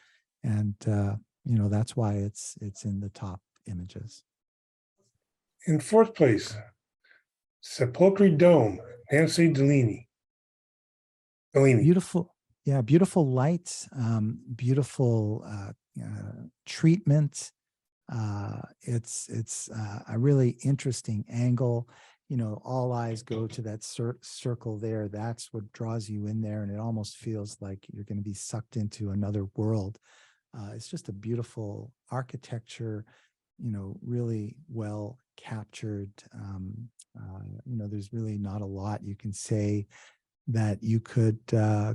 And, that's why it's in the top images. In 4th place, Sepulchre Dome, Nancy Delaney. Beautiful. Yeah, beautiful light, beautiful treatment. It's a really interesting angle. You know, all eyes go to that circle there. That's what draws you in there, and it almost feels like you're going to be sucked into another world. It's just a beautiful architecture, you know, really well captured. You know, there's really not a lot you can say that you could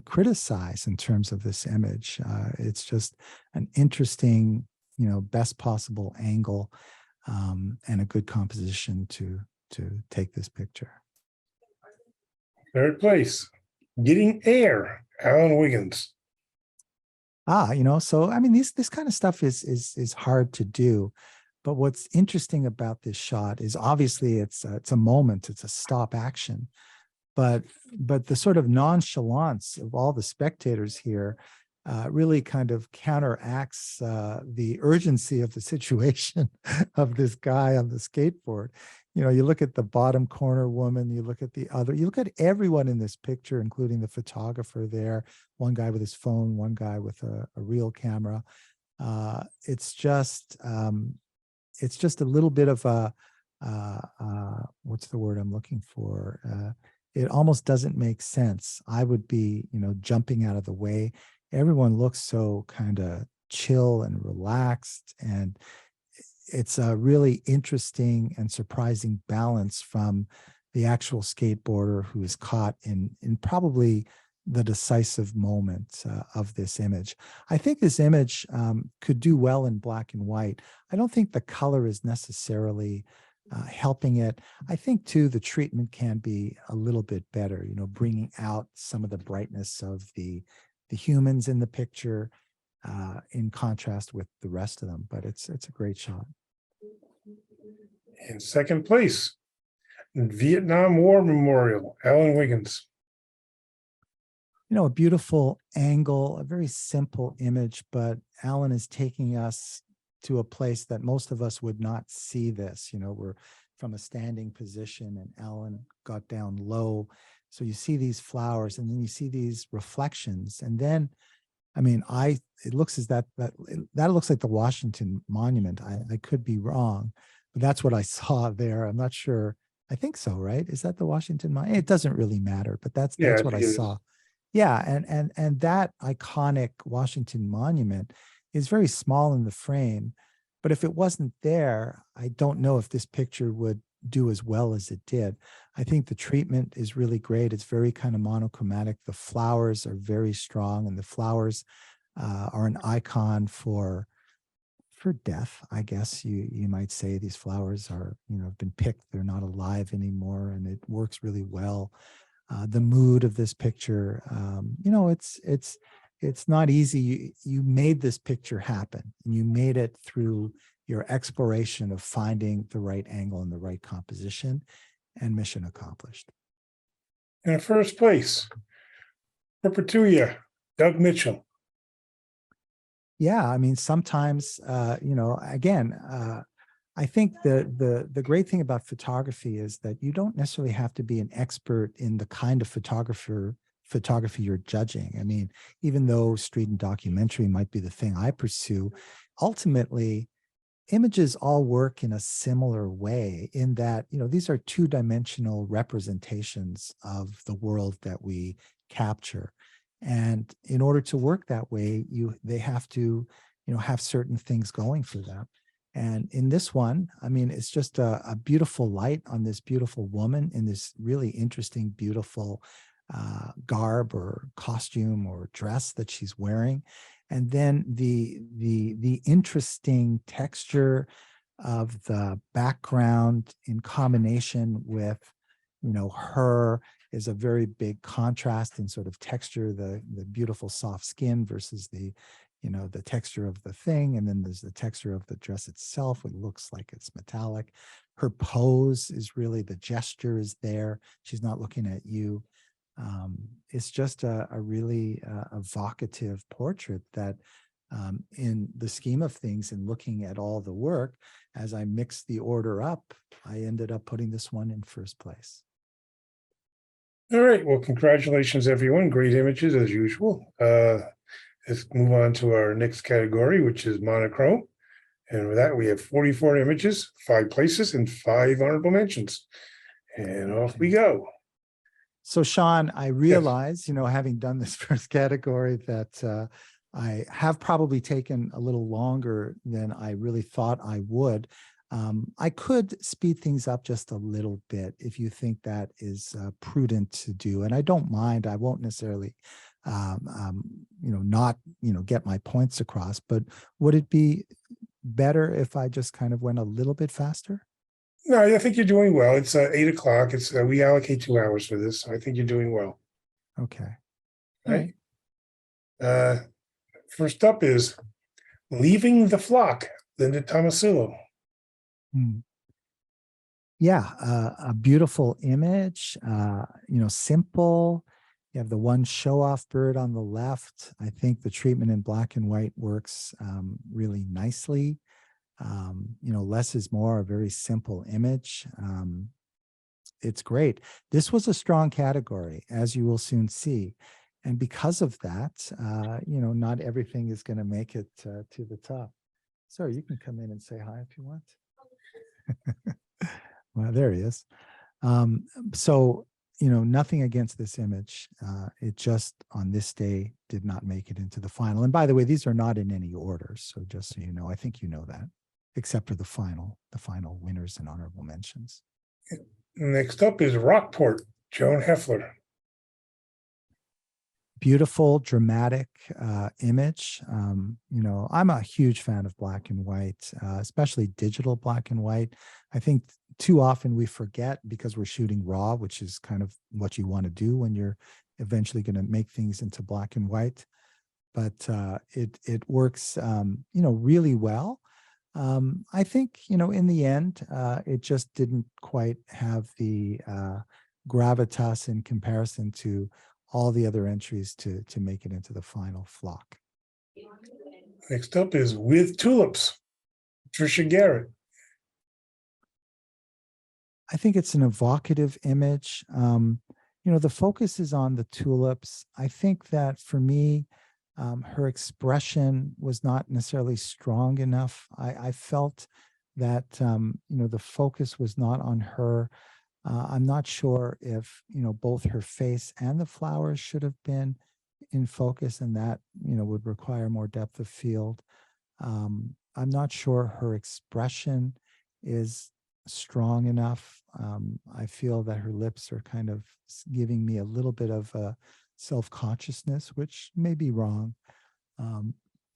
criticize in terms of this image. It's just an interesting, you know, best possible angle, and a good composition to take this picture. Third place, Getting Air, Alan Wiggins. You know, so I mean, this kind of stuff is hard to do, but what's interesting about this shot is obviously it's a moment, it's a stop action, but the sort of nonchalance of all the spectators here really kind of counteracts the urgency of the situation of this guy on the skateboard. You know, you look at the bottom corner woman, you look at you look at everyone in this picture, including the photographer there, one guy with his phone, one guy with a real camera. It's just a little bit of a, what's the word I'm looking for? It almost doesn't make sense. I would be, you know, jumping out of the way. Everyone looks so kind of chill and relaxed, and it's a really interesting and surprising balance from the actual skateboarder who is caught in probably the decisive moment of this image. I think this image could do well in black and white. I don't think the color is necessarily helping it. I think too, the treatment can be a little bit better, you know, bringing out some of the brightness of the humans in the picture in contrast with the rest of them, but it's a great shot. In second place, Vietnam War Memorial, Alan Wiggins. You know, a beautiful angle, a very simple image, but Alan is taking us to a place that most of us would not see this. You know, we're from a standing position and Alan got down low. So you see these flowers and then you see these reflections. And then, I mean, it looks as that looks like the Washington Monument. I could be wrong, but that's what I saw there. I'm not sure. I think so, right? Is that the Washington Monument? It doesn't really matter, but that's what I saw. Yeah, and that iconic Washington Monument is very small in the frame, but if it wasn't there, I don't know if this picture would do as well as it did. I think the treatment is really great. It's very kind of monochromatic. The flowers are very strong, and the flowers are an icon for death, I guess you might say. These flowers are, you know, have been picked. They're not alive anymore, and it works really well. The mood of this picture, you know, it's not easy. You made this picture happen, and you made it through your exploration of finding the right angle and the right composition, and mission accomplished. In first place, Perpetuia, Doug Mitchell. Yeah, I mean, sometimes, you know, again, I think the great thing about photography is that you don't necessarily have to be an expert in the kind of photography you're judging. I mean, even though street and documentary might be the thing I pursue, ultimately, images all work in a similar way in that, you know, these are two-dimensional representations of the world that we capture. And in order to work that way, they have to, you know, have certain things going for them. And in this one, I mean, it's just a beautiful light on this beautiful woman in this really interesting, beautiful garb or costume or dress that she's wearing. And then the interesting texture of the background in combination with, you know, her is a very big contrast in sort of texture, the beautiful soft skin versus the, you know, the texture of the thing. And then there's the texture of the dress itself. It looks like it's metallic. Her pose is really, the gesture is there. She's not looking at you. It's just a really evocative portrait that in the scheme of things and looking at all the work, as I mixed the order up, I ended up putting this one in first place. All right, well, congratulations, everyone. Great images as usual. Let's move on to our next category, which is monochrome. And with that, we have 44 images, 5 places, and 5 honorable mentions. And off we go. So Sean, I realize, having done this first category that I have probably taken a little longer than I really thought I would. I could speed things up just a little bit if you think that is prudent to do. And I don't mind. I won't necessarily, not, get my points across. But would it be better if I just kind of went a little bit faster? No, I think you're doing well. It's 8 o'clock. It's we allocate 2 hours for this. So I think you're doing well. Okay. All right. First up is Leaving the Flock, Linda Tomasillo. Yeah, a beautiful image, simple. You have the one show-off bird on the left. I think the treatment in black and white works really nicely. Less is more, a very simple image. It's great. This was a strong category, as you will soon see. And because of that, not everything is going to make it to the top. Sorry, you can come in and say hi if you want. Well, there he is. So, nothing against this image. It just on this day did not make it into the final. And by the way, these are not in any order. So just so you know, I think you know that, except for the final winners and honorable mentions. Next up is Rockport, Joan Heffler. Beautiful, dramatic image. I'm a huge fan of black and white, especially digital black and white. I think too often we forget because we're shooting raw, which is kind of what you want to do when you're eventually going to make things into black and white. But it works, really well. I think, in the end, it just didn't quite have the gravitas in comparison to all the other entries to make it into the final flock. Next up is With Tulips, Patricia Garrett. I think it's an evocative image. The focus is on the tulips. I think that for me, her expression was not necessarily strong enough. I felt that, the focus was not on her. I'm not sure if, both her face and the flowers should have been in focus, and that, would require more depth of field. I'm not sure her expression is strong enough. I feel that her lips are kind of giving me a little bit of a self-consciousness, which may be wrong.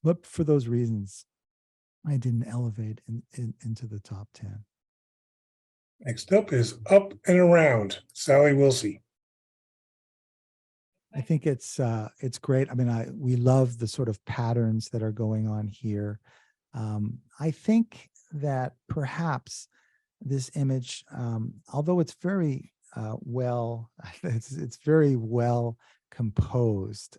But for those reasons, I didn't elevate into the top 10. Next up is Up and Around, Sally Wilsey. I think it's great. I mean, we love the sort of patterns that are going on here. I think that perhaps this image, although it's very it's very well composed.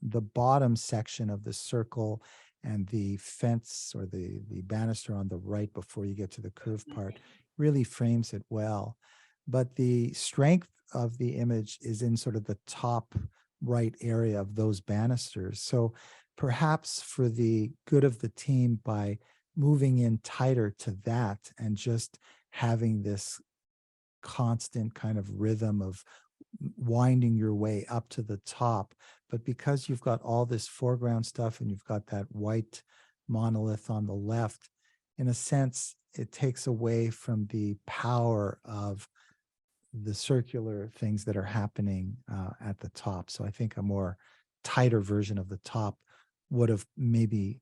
The bottom section of the circle and the fence or the banister on the right before you get to the curved part really frames it well. But the strength of the image is in sort of the top right area of those banisters. So perhaps for the good of the team, by moving in tighter to that and just having this constant kind of rhythm of winding your way up to the top. But because you've got all this foreground stuff and you've got that white monolith on the left, in a sense, it takes away from the power of the circular things that are happening at the top. So I think a more tighter version of the top would have maybe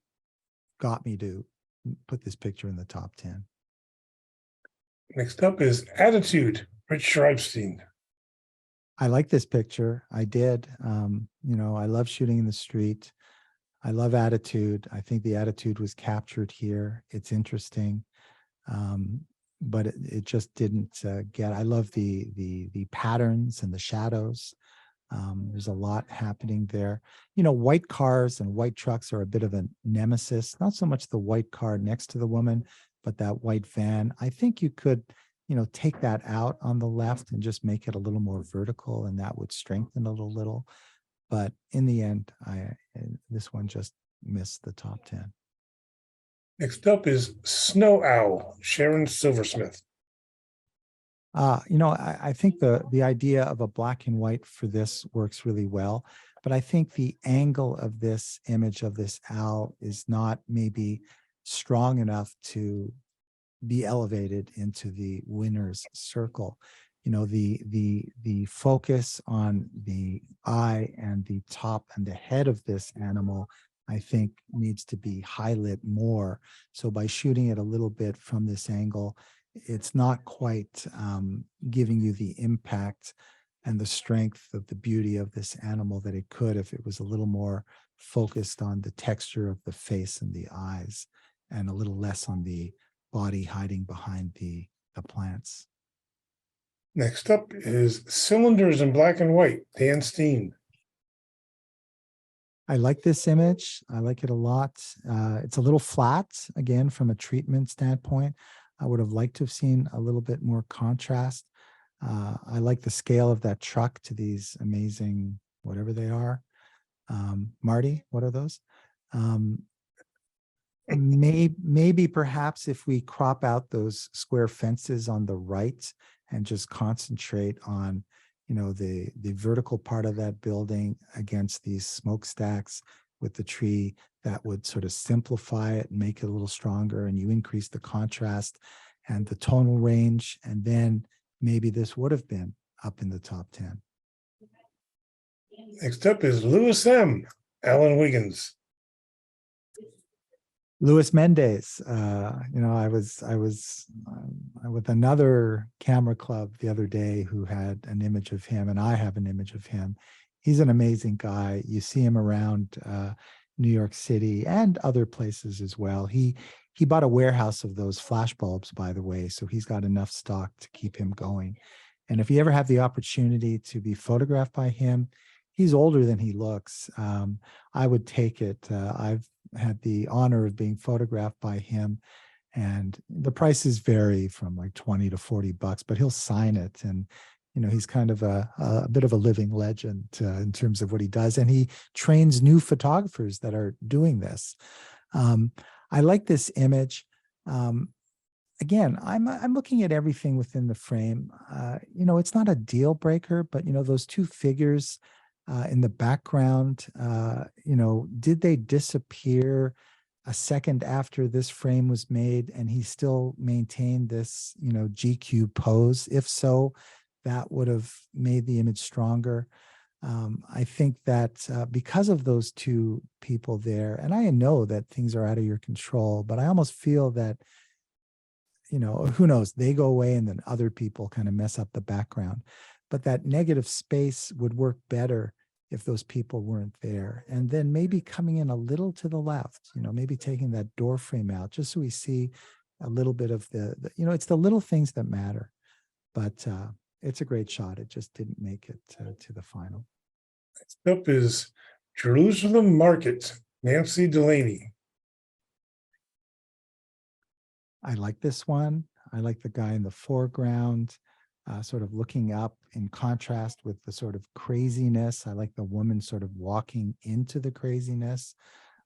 got me to put this picture in the top 10. Next up is Attitude, Rich Schreibstein. I like this picture. I did. I love shooting in the street. I love attitude. I think the attitude was captured here. It's interesting. But it just didn't get. I love the patterns and the shadows. There's a lot happening there. White cars and white trucks are a bit of a nemesis. Not so much the white car next to the woman, but that white van. I think you could, take that out on the left and just make it a little more vertical, and that would strengthen it a little. But in the end, this one just missed the top 10. Next up is Snow Owl, Sharon Silversmith. I think the idea of a black and white for this works really well, but I think the angle of this image of this owl is not maybe strong enough to be elevated into the winner's circle. The focus on the eye and the top and the head of this animal, I think, needs to be highlit more. So by shooting it a little bit from this angle, it's not quite giving you the impact and the strength of the beauty of this animal that it could if it was a little more focused on the texture of the face and the eyes, and a little less on the body hiding behind the plants. Next up is Cylinders in Black and White, Dan Steen. I like this image. I like it a lot. It's a little flat, again, from a treatment standpoint. I would have liked to have seen a little bit more contrast. I like the scale of that truck to these amazing, whatever they are. Marty, what are those? Maybe perhaps if we crop out those square fences on the right and just concentrate on, the vertical part of that building against these smokestacks with the tree, that would sort of simplify it and make it a little stronger, and you increase the contrast and the tonal range, and then maybe this would have been up in the top 10. Next up is Lewis M. Alan Wiggins. Luis Mendez, I was with another camera club the other day who had an image of him, and I have an image of him. He's an amazing guy. You see him around New York City and other places as well. He bought a warehouse of those flash bulbs, by the way, so he's got enough stock to keep him going. And if you ever have the opportunity to be photographed by him, he's older than he looks. I would take it. I've had the honor of being photographed by him, and the prices vary from like 20 to $40, but he'll sign it. And, he's kind of a bit of a living legend in terms of what he does. And he trains new photographers that are doing this. I like this image. Again, I'm looking at everything within the frame. It's not a deal breaker, but, those two figures in the background, did they disappear a second after this frame was made and he still maintained this, GQ pose? If so, that would have made the image stronger. I think that because of those two people there, and I know that things are out of your control, but I almost feel that, who knows, they go away and then other people kind of mess up the background. But that negative space would work better if those people weren't there. And then maybe coming in a little to the left, maybe taking that door frame out, just so we see a little bit of the it's the little things that matter. But it's a great shot. It just didn't make it to the final. Next up is Jerusalem Market, Nancy Delaney. I like this one. I like the guy in the foreground, sort of looking up in contrast with the sort of craziness. I like the woman sort of walking into the craziness.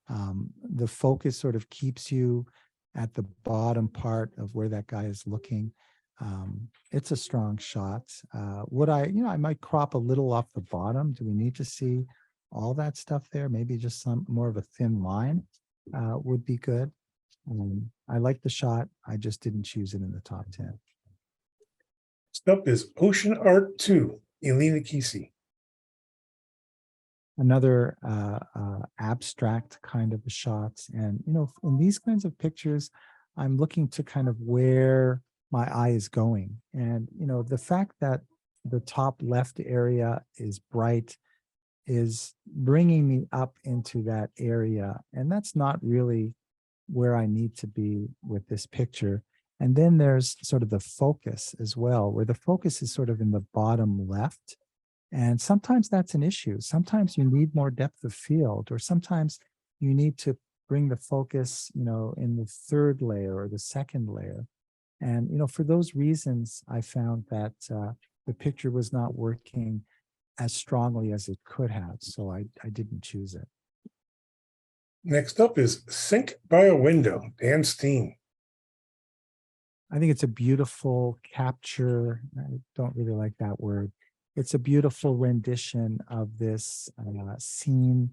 The focus sort of keeps you at the bottom part of where that guy is looking. It's a strong shot. I might crop a little off the bottom. Do we need to see all that stuff there? Maybe just some more of a thin line would be good. I like the shot. I just didn't choose it in the top 10. Next up is Ocean Art 2, Elena Kesey. Another abstract kind of a shot. And, in these kinds of pictures, I'm looking to kind of where my eye is going. And, the fact that the top left area is bright is bringing me up into that area. And that's not really where I need to be with this picture. And then there's sort of the focus as well, where the focus is sort of in the bottom left. And sometimes that's an issue. Sometimes you need more depth of field, or sometimes you need to bring the focus, in the third layer or the second layer. And, for those reasons, I found that the picture was not working as strongly as it could have. So I didn't choose it. Next up is Sync by a Window, Dan Steen. I think it's a beautiful capture. I don't really like that word. It's a beautiful rendition of this scene.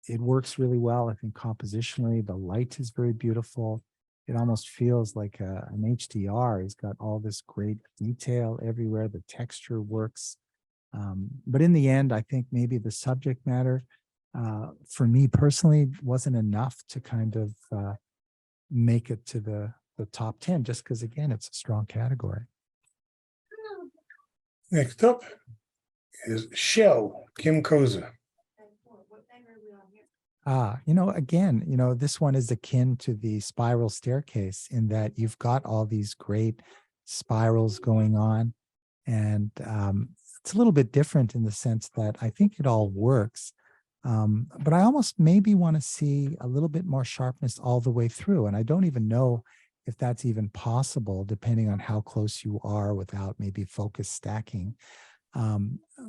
It works really well. I think compositionally, the light is very beautiful. It almost feels like an HDR. He's got all this great detail everywhere. The texture works. But in the end, I think maybe the subject matter, for me personally, wasn't enough to kind of make it to the top 10, just because, again, it's a strong category. Next up is Shell, Kim Koza. Again, this one is akin to the spiral staircase in that you've got all these great spirals going on. And it's a little bit different in the sense that I think it all works. But I almost maybe want to see a little bit more sharpness all the way through. And I don't even know if that's even possible, depending on how close you are without maybe focus stacking.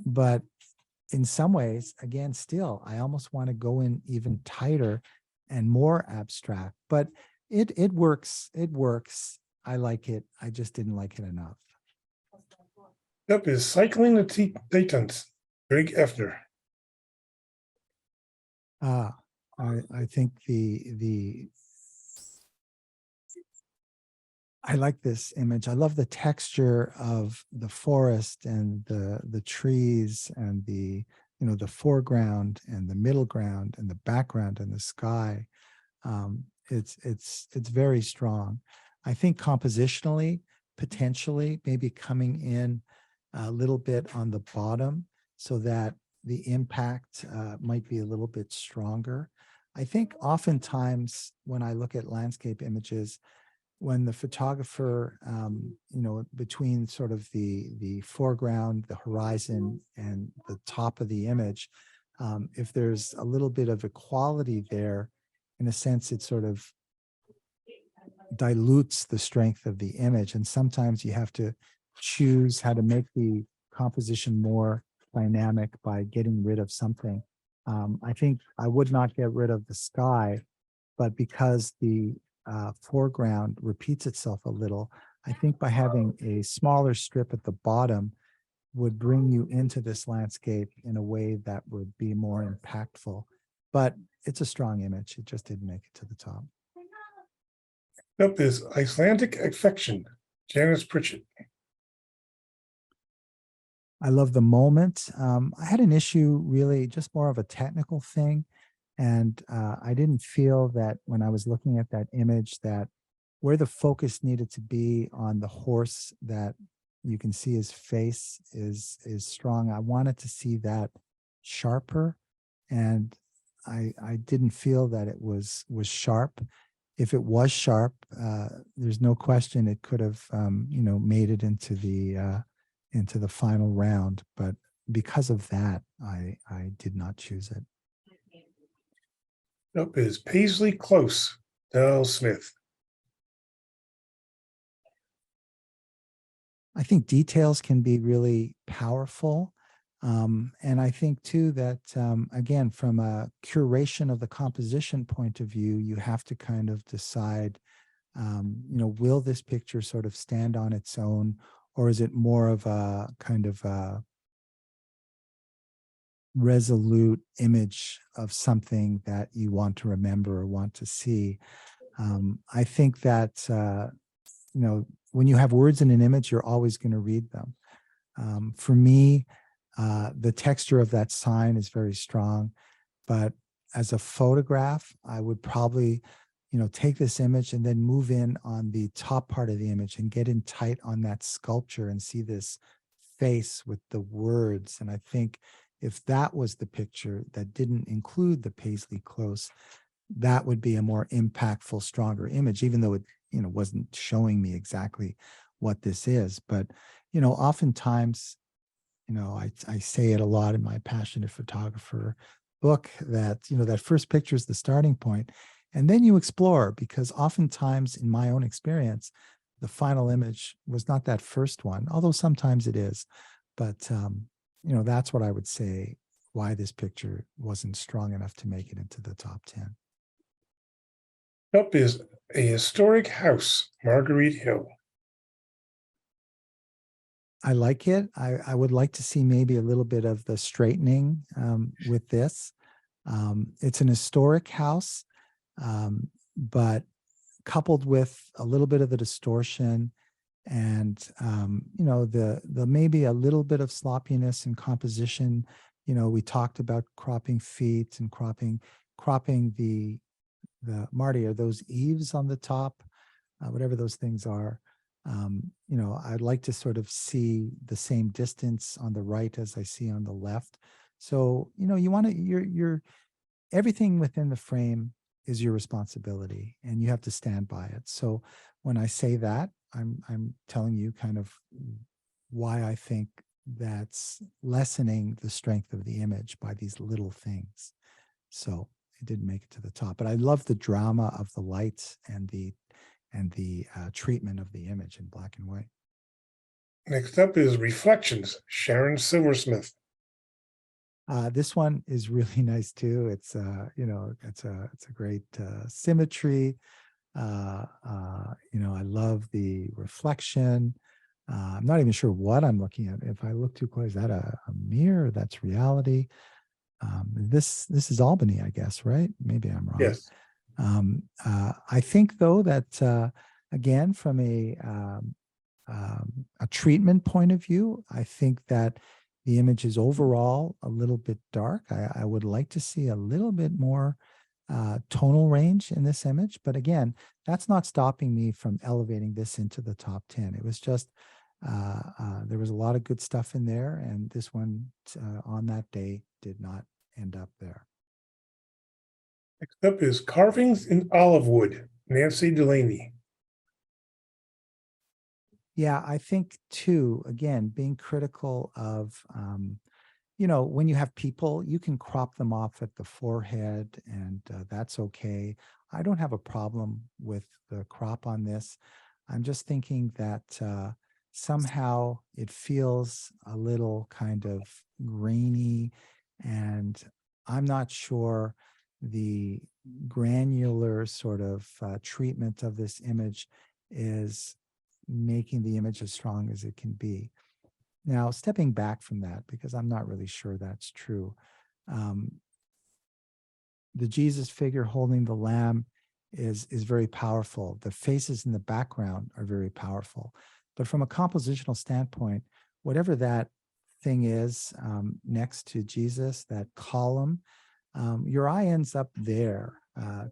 But in some ways, again, still, I almost want to go in even tighter and more abstract, but it works. It works. I like it. I just didn't like it enough. Up is Cycling the Titans, Greg Effner. I think I like this image. I love the texture of the forest and the trees and the foreground and the middle ground and the background and the sky. It's very strong. I think compositionally, potentially maybe coming in a little bit on the bottom so that the impact might be a little bit stronger. I think oftentimes when I look at landscape images, when the photographer, between sort of the foreground, the horizon, and the top of the image, if there's a little bit of equality there, in a sense, it sort of dilutes the strength of the image. And sometimes you have to choose how to make the composition more dynamic by getting rid of something. I think I would not get rid of the sky, but because the foreground repeats itself a little, I think by having a smaller strip at the bottom would bring you into this landscape in a way that would be more impactful. But it's a strong image. It just didn't make it to the top. Up is Icelandic Affection, Janice Pritchett. I love the moment. I had an issue, really just more of a technical thing. And I didn't feel that when I was looking at that image that where the focus needed to be on the horse, that you can see his face is strong. I wanted to see that sharper, and I didn't feel that it was sharp. If it was sharp, there's no question it could have made it into the final round. But because of that, I did not choose it. Up is Paisley Close, Dal Smith. I think details can be really powerful. And I think too that, again, from a curation of the composition point of view, you have to kind of decide, will this picture sort of stand on its own, or is it more of a kind of a resolute image of something that you want to remember or want to see? I think that, when you have words in an image, you're always going to read them. For me, the texture of that sign is very strong, but as a photograph, I would probably, take this image and then move in on the top part of the image and get in tight on that sculpture and see this face with the words. And I think if that was the picture that didn't include the Paisley Close, that would be a more impactful, stronger image, even though it, wasn't showing me exactly what this is. But, oftentimes, I say it a lot in my Passionate Photographer book that, that first picture is the starting point. And then you explore, because oftentimes in my own experience, the final image was not that first one, although sometimes it is. But, that's what I would say why this picture wasn't strong enough to make it into the top 10. Up is a historic house, Marguerite Hill. I like it. I would like to see maybe a little bit of the straightening with this. It's an historic house, but coupled with a little bit of the distortion and the maybe a little bit of sloppiness in composition. We talked about cropping feet and cropping the Marty, are those eaves on the top, whatever those things are. I'd like to sort of see the same distance on the right as I see on the left. So, you want to, you're everything within the frame is your responsibility and you have to stand by it. So when I say that, I'm telling you kind of why I think that's lessening the strength of the image by these little things. So it didn't make it to the top, but I love the drama of the lights and the treatment of the image in black and white. Next up is Reflections, Sharon Silversmith. This one is really nice too. It's it's a great symmetry. I love the reflection. I'm not even sure what I'm looking at. If I look too close, is that a mirror? That's reality. This is Albany, I guess, right? Maybe I'm wrong. Yes. I think though that again, from a treatment point of view, I think that the image is overall a little bit dark. I would like to see a little bit more tonal range in this image. But again, that's not stopping me from elevating this into the top 10. It was just, there was a lot of good stuff in there. And this one on that day did not end up there. Next up is Carvings in Olive Wood, Nancy Delaney. Yeah, I think too, again, being critical of, when you have people, you can crop them off at the forehead and that's okay. I don't have a problem with the crop on this. I'm just thinking that somehow it feels a little kind of grainy, and I'm not sure the granular sort of treatment of this image is making the image as strong as it can be. Now, stepping back from that, because I'm not really sure that's true, the Jesus figure holding the lamb is very powerful. The faces in the background are very powerful. But from a compositional standpoint, whatever that thing is next to Jesus, that column, your eye ends up there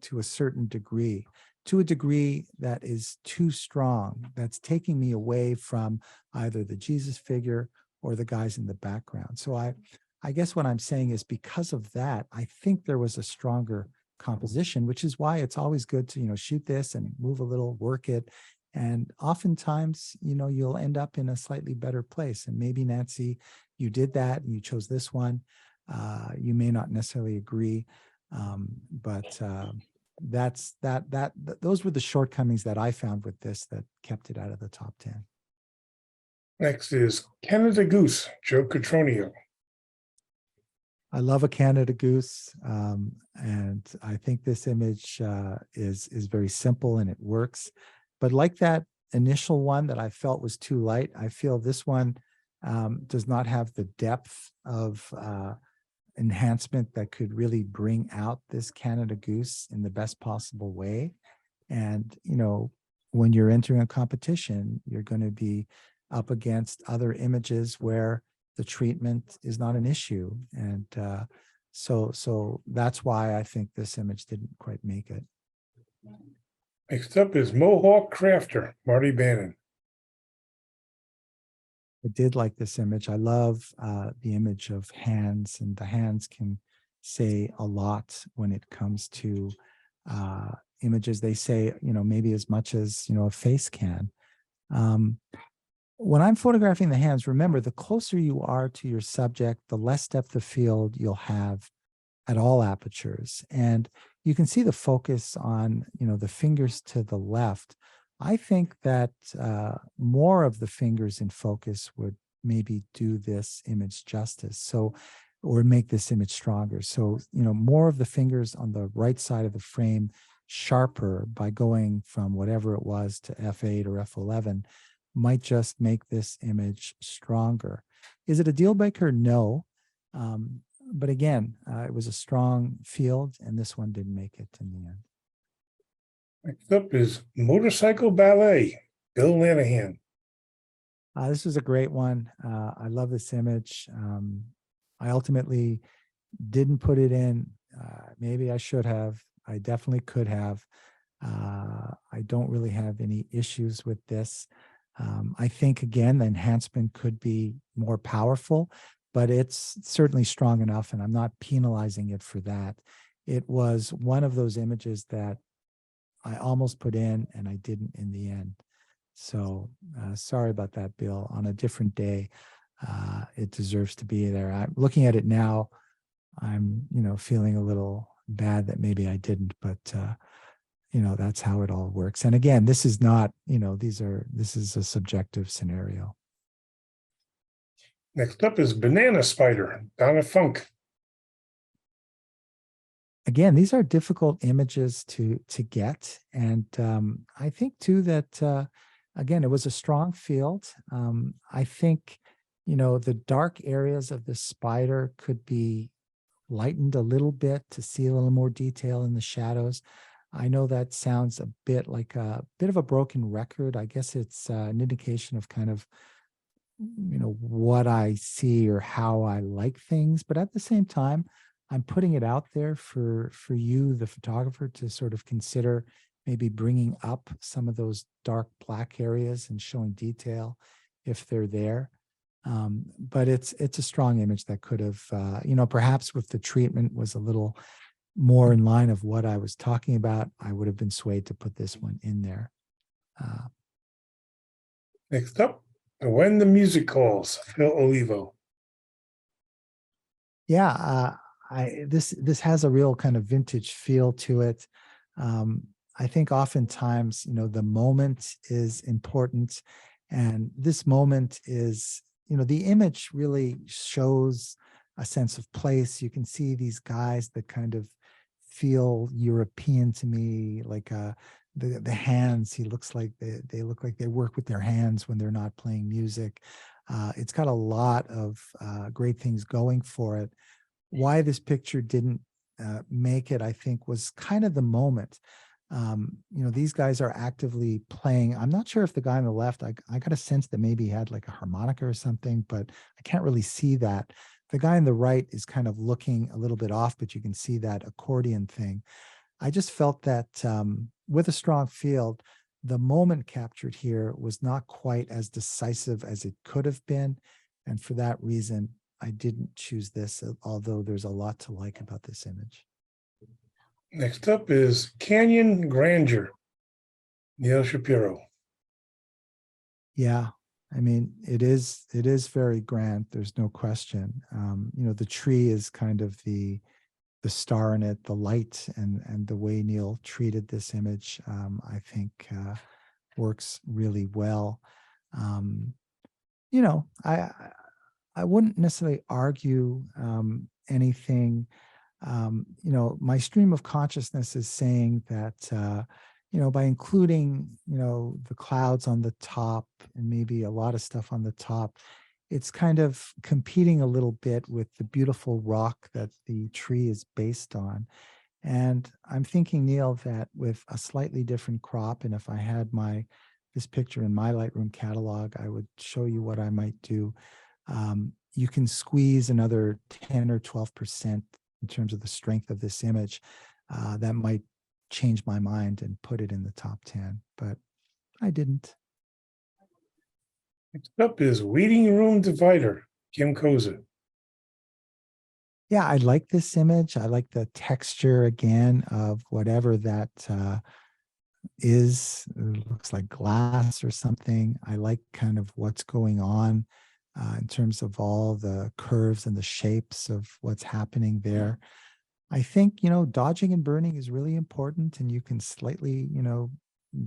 to a certain degree, to a degree that is too strong, that's taking me away from either the Jesus figure or the guys in the background. So I guess what I'm saying is, because of that, I think there was a stronger composition, which is why it's always good to, shoot this and move a little, work it. And oftentimes, you'll end up in a slightly better place. And maybe, Nancy, you did that and you chose this one. You may not necessarily agree, but those were the shortcomings that I found with this that kept it out of the top 10. Next is Canada Goose, Joe Cotroneo. I love a Canada goose, and I think this image is very simple and it works. But like that initial one that I felt was too light, I feel this one does not have the depth of enhancement that could really bring out this Canada goose in the best possible way. And, when you're entering a competition, you're going to be up against other images where the treatment is not an issue. And so that's why I think this image didn't quite make it. Next up is Mohawk Crafter, Marty Bannon. I did like this image. I love the image of hands, and the hands can say a lot when it comes to images. They say, maybe as much as, a face can. When I'm photographing the hands, remember, the closer you are to your subject, the less depth of field you'll have at all apertures. And you can see the focus on, the fingers to the left. I think that more of the fingers in focus would maybe do this image justice. So or make this image stronger. So, more of the fingers on the right side of the frame sharper by going from whatever it was to F8 or F11 might just make this image stronger. Is it a deal breaker? No. But again, it was a strong field, and this one didn't make it in the end. Next up is Motorcycle Ballet, Bill Lanahan. This was a great one. I love this image. I ultimately didn't put it in. Maybe I should have. I definitely could have. I don't really have any issues with this. I think, again, the enhancement could be more powerful, but it's certainly strong enough, and I'm not penalizing it for that. It was one of those images that I almost put in, and I didn't in the end. So sorry about that, Bill. On a different day, it deserves to be there. I'm looking at it now. I'm, feeling a little bad that maybe I didn't, but that's how it all works. And again, this is not, this is a subjective scenario. Next up is Banana Spider, Donna Funk. Again, these are difficult images to get. And I think too that, again, it was a strong field. I think, the dark areas of the spider could be lightened a little bit to see a little more detail in the shadows. I know that sounds a bit like a bit of a broken record. I guess it's an indication of kind of, what I see or how I like things. But at the same time, I'm putting it out there for you, the photographer, to sort of consider maybe bringing up some of those dark black areas and showing detail if they're there. But it's a strong image that could have, perhaps with the treatment was a little more in line of what I was talking about, I would have been swayed to put this one in there. Next up, When the Music Calls, Phil Olivo. Yeah, this has a real kind of vintage feel to it. I think oftentimes, the moment is important, and this moment is, the image really shows a sense of place. You can see these guys that kind of feel European to me, like the hands. He looks like they look like they work with their hands when they're not playing music. It's got a lot of great things going for it. Why this picture didn't make it, I think, was kind of the moment. These guys are actively playing. I'm not sure if the guy on the left, I got a sense that maybe he had like a harmonica or something, but I can't really see that. The guy on the right is kind of looking a little bit off, but you can see that accordion thing. I just felt that with a strong field, the moment captured here was not quite as decisive as it could have been. And for that reason, I didn't choose this, although there's a lot to like about this image. Next up is Canyon Grandeur, Neil Shapiro. Yeah, I mean, it is very grand. There's no question. The tree is kind of the star in it, the light, and the way Neil treated this image, I think works really well. I wouldn't necessarily argue anything. My stream of consciousness is saying that, by including, the clouds on the top and maybe a lot of stuff on the top, it's kind of competing a little bit with the beautiful rock that the tree is based on. And I'm thinking, Neil, that with a slightly different crop, and if I had this picture in my Lightroom catalog, I would show you what I might do. You can squeeze another 10 or 12% in terms of the strength of this image. That might change my mind and put it in the top 10, but I didn't. Next up is Waiting Room Divider, Kim Koza. Yeah, I like this image. I like the texture again of whatever that is. It looks like glass or something. I like kind of what's going on in terms of all the curves and the shapes of what's happening there. I think, dodging and burning is really important, and you can slightly,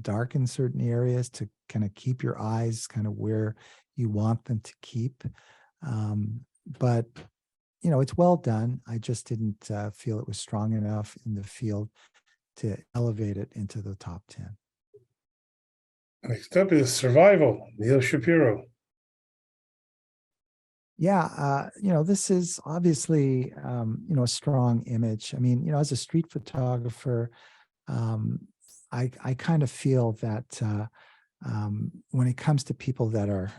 darken certain areas to kind of keep your eyes kind of where you want them to keep. But you know, it's well done. I just didn't feel it was strong enough in the field to elevate it into the top 10. Next up is Survival, Neil Shapiro. Yeah, you know, this is obviously, you know, a strong image. I mean, you know, as a street photographer, I kind of feel that when it comes to people that are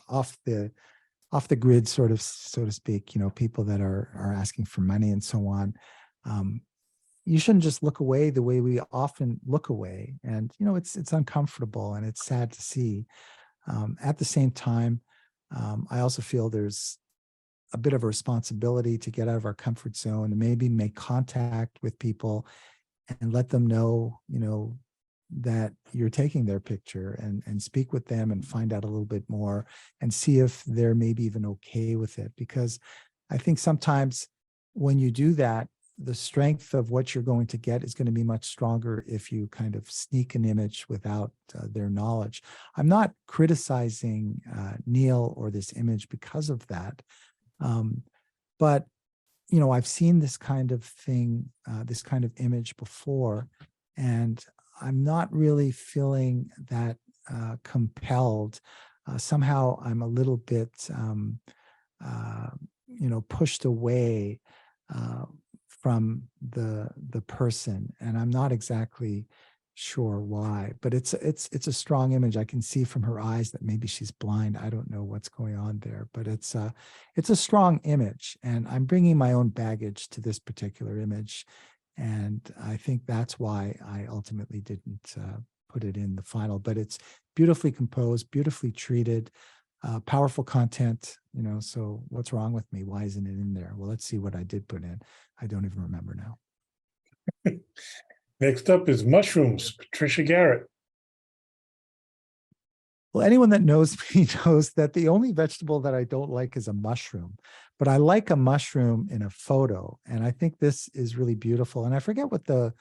off the grid, sort of, so to speak, you know, people that are asking for money and so on, you shouldn't just look away the way we often look away. And you know, it's uncomfortable and it's sad to see. At the same time, I also feel there's a bit of a responsibility to get out of our comfort zone and maybe make contact with people and let them know, you know, that you're taking their picture, and speak with them and find out a little bit more and see if they're maybe even okay with it. Because I think sometimes when you do that, the strength of what you're going to get is going to be much stronger if you kind of sneak an image without their knowledge. I'm not criticizing Neil or this image because of that. But you know, I've seen this kind of thing, this kind of image before, and I'm not really feeling that compelled. Somehow I'm a little bit, you know, pushed away from the person, and I'm not exactly sure why. But it's a strong image. I can see from her eyes that maybe she's blind. I don't know what's going on there, but it's a strong image, and I'm bringing my own baggage to this particular image, and I think that's why I ultimately didn't put it in the final. But it's beautifully composed, beautifully treated, powerful content. You know, so what's wrong with me? Why isn't it in there? Well, let's see what I did put in. I don't even remember now. Next up is Mushrooms, Patricia Garrett. Well, anyone that knows me knows that the only vegetable that I don't like is a mushroom, but I like a mushroom in a photo. And I think this is really beautiful. And I forget what the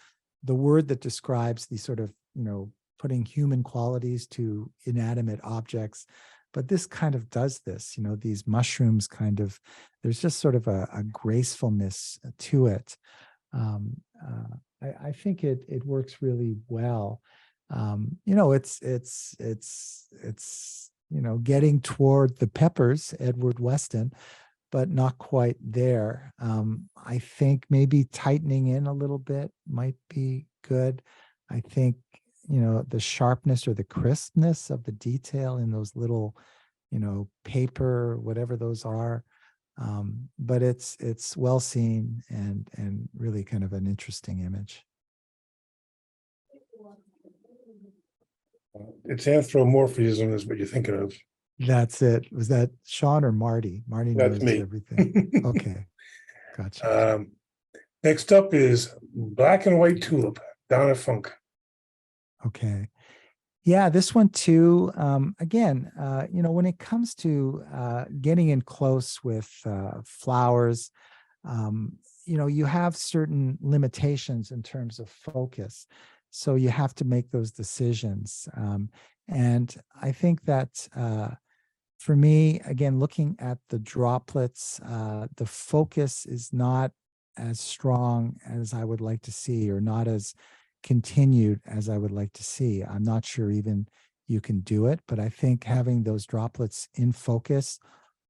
word that describes the sort of, you know, putting human qualities to inanimate objects. But this kind of does this, you know, these mushrooms kind of, there's just sort of a gracefulness to it. I think it works really well. You know, it's you know, getting toward the peppers, Edward Weston, but not quite there. I think maybe tightening in a little bit might be good. I think, you know, the sharpness or the crispness of the detail in those little, you know, paper, whatever those are. But it's well seen and really kind of an interesting image. It's anthropomorphism is what you're thinking of. That's it. Was that Sean or Marty? Marty That's knows me. everything. Okay, gotcha. Next up is Black and White Tulip, Donna Funk. Okay. Yeah, this one too. Again, you know, when it comes to getting in close with flowers, you know, you have certain limitations in terms of focus. So you have to make those decisions. And I think that for me, again, looking at the droplets, the focus is not as strong as I would like to see, or not as continued as I would like to see. I'm not sure even you can do it, but I think having those droplets in focus,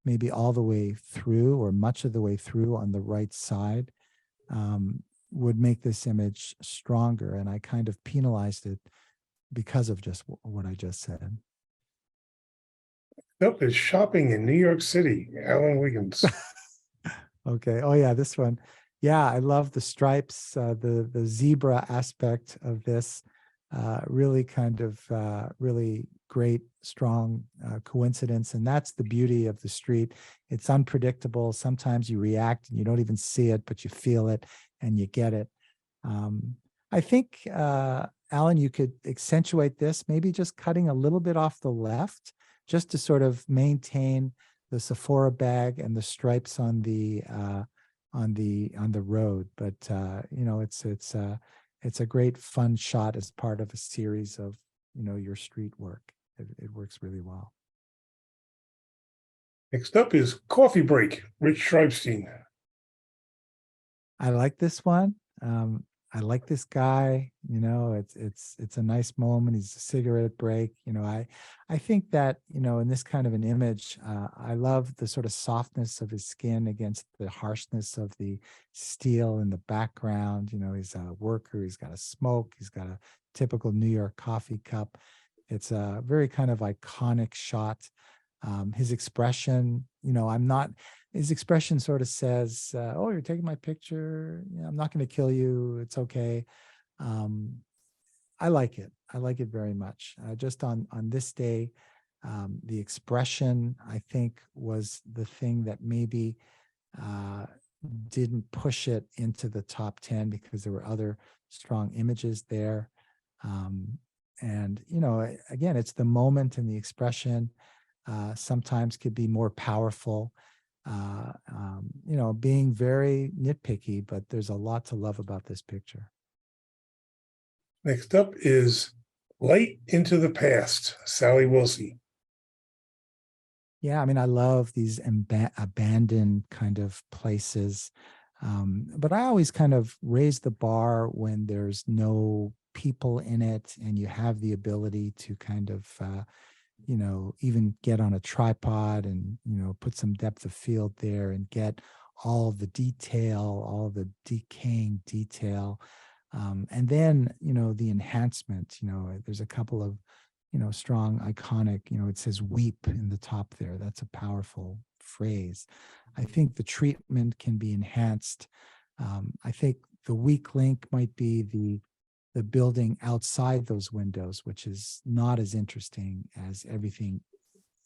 maybe all the way through or much of the way through on the right side, would make this image stronger. And I kind of penalized it because of just what I just said. Nope, it's Shopping in New York City, Alan Wiggins. Okay. Oh yeah, this one. Yeah, I love the stripes, the zebra aspect of this. Really kind of really great, strong coincidence. And that's the beauty of the street. It's unpredictable. Sometimes you react and you don't even see it, but you feel it and you get it. I think, Alan, you could accentuate this, maybe just cutting a little bit off the left, just to sort of maintain the Sephora bag and the stripes on the road. But you know, it's a great fun shot as part of a series of, you know, your street work. It works really well. Next up is Coffee Break, Rich Schreibstein. I like this one. I like this guy. You know, it's a nice moment. He's a cigarette break. You know, I think that, you know, in this kind of an image, I love the sort of softness of his skin against the harshness of the steel in the background. You know, he's a worker. He's got a smoke. He's got a typical New York coffee cup. It's a very kind of iconic shot. His expression, you know, his expression sort of says, oh, you're taking my picture. Yeah, I'm not going to kill you. It's okay. Um, I like it. I like it very much. Just on this day, the expression, I think, was the thing that maybe uh, didn't push it into the top 10 because there were other strong images there. And, you know, again, it's the moment and the expression sometimes could be more powerful. You know, being very nitpicky, but there's a lot to love about this picture. Next up is Light into the Past, Sally Wilsey. Yeah, I mean, I love these abandoned kind of places. But I always kind of raise the bar when there's no people in it and you have the ability to kind of you know, even get on a tripod and, you know, put some depth of field there and get all the detail, all the decaying detail. And then, you know, the enhancement, you know, there's a couple of, you know, strong, iconic, you know, it says weep in the top there. That's a powerful phrase. I think the treatment can be enhanced. I think the weak link might be the building outside those windows, which is not as interesting as everything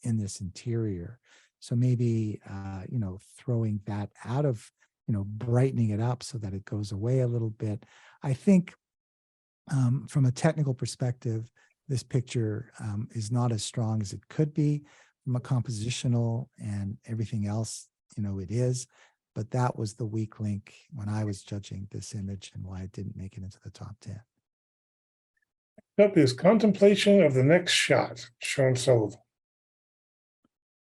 in this interior. So maybe, you know, throwing that out of, you know, brightening it up so that it goes away a little bit. I think from a technical perspective, this picture is not as strong as it could be. From a compositional and everything else, you know, it is. But that was the weak link when I was judging this image and why it didn't make it into the top 10. Up is Contemplation of the Next Shot, Sean Sullivan.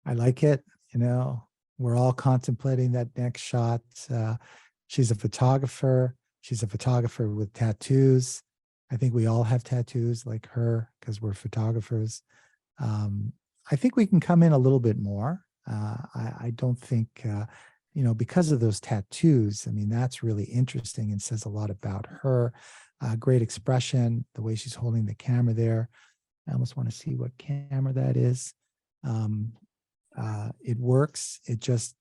I like it. You know, we're all contemplating that next shot. She's a photographer. She's a photographer with tattoos. I think we all have tattoos like her because we're photographers. I think we can come in a little bit more. I don't think, you know, because of those tattoos, I mean, that's really interesting and says a lot about her. Great expression, the way she's holding the camera there. I almost want to see what camera that is. It works. It just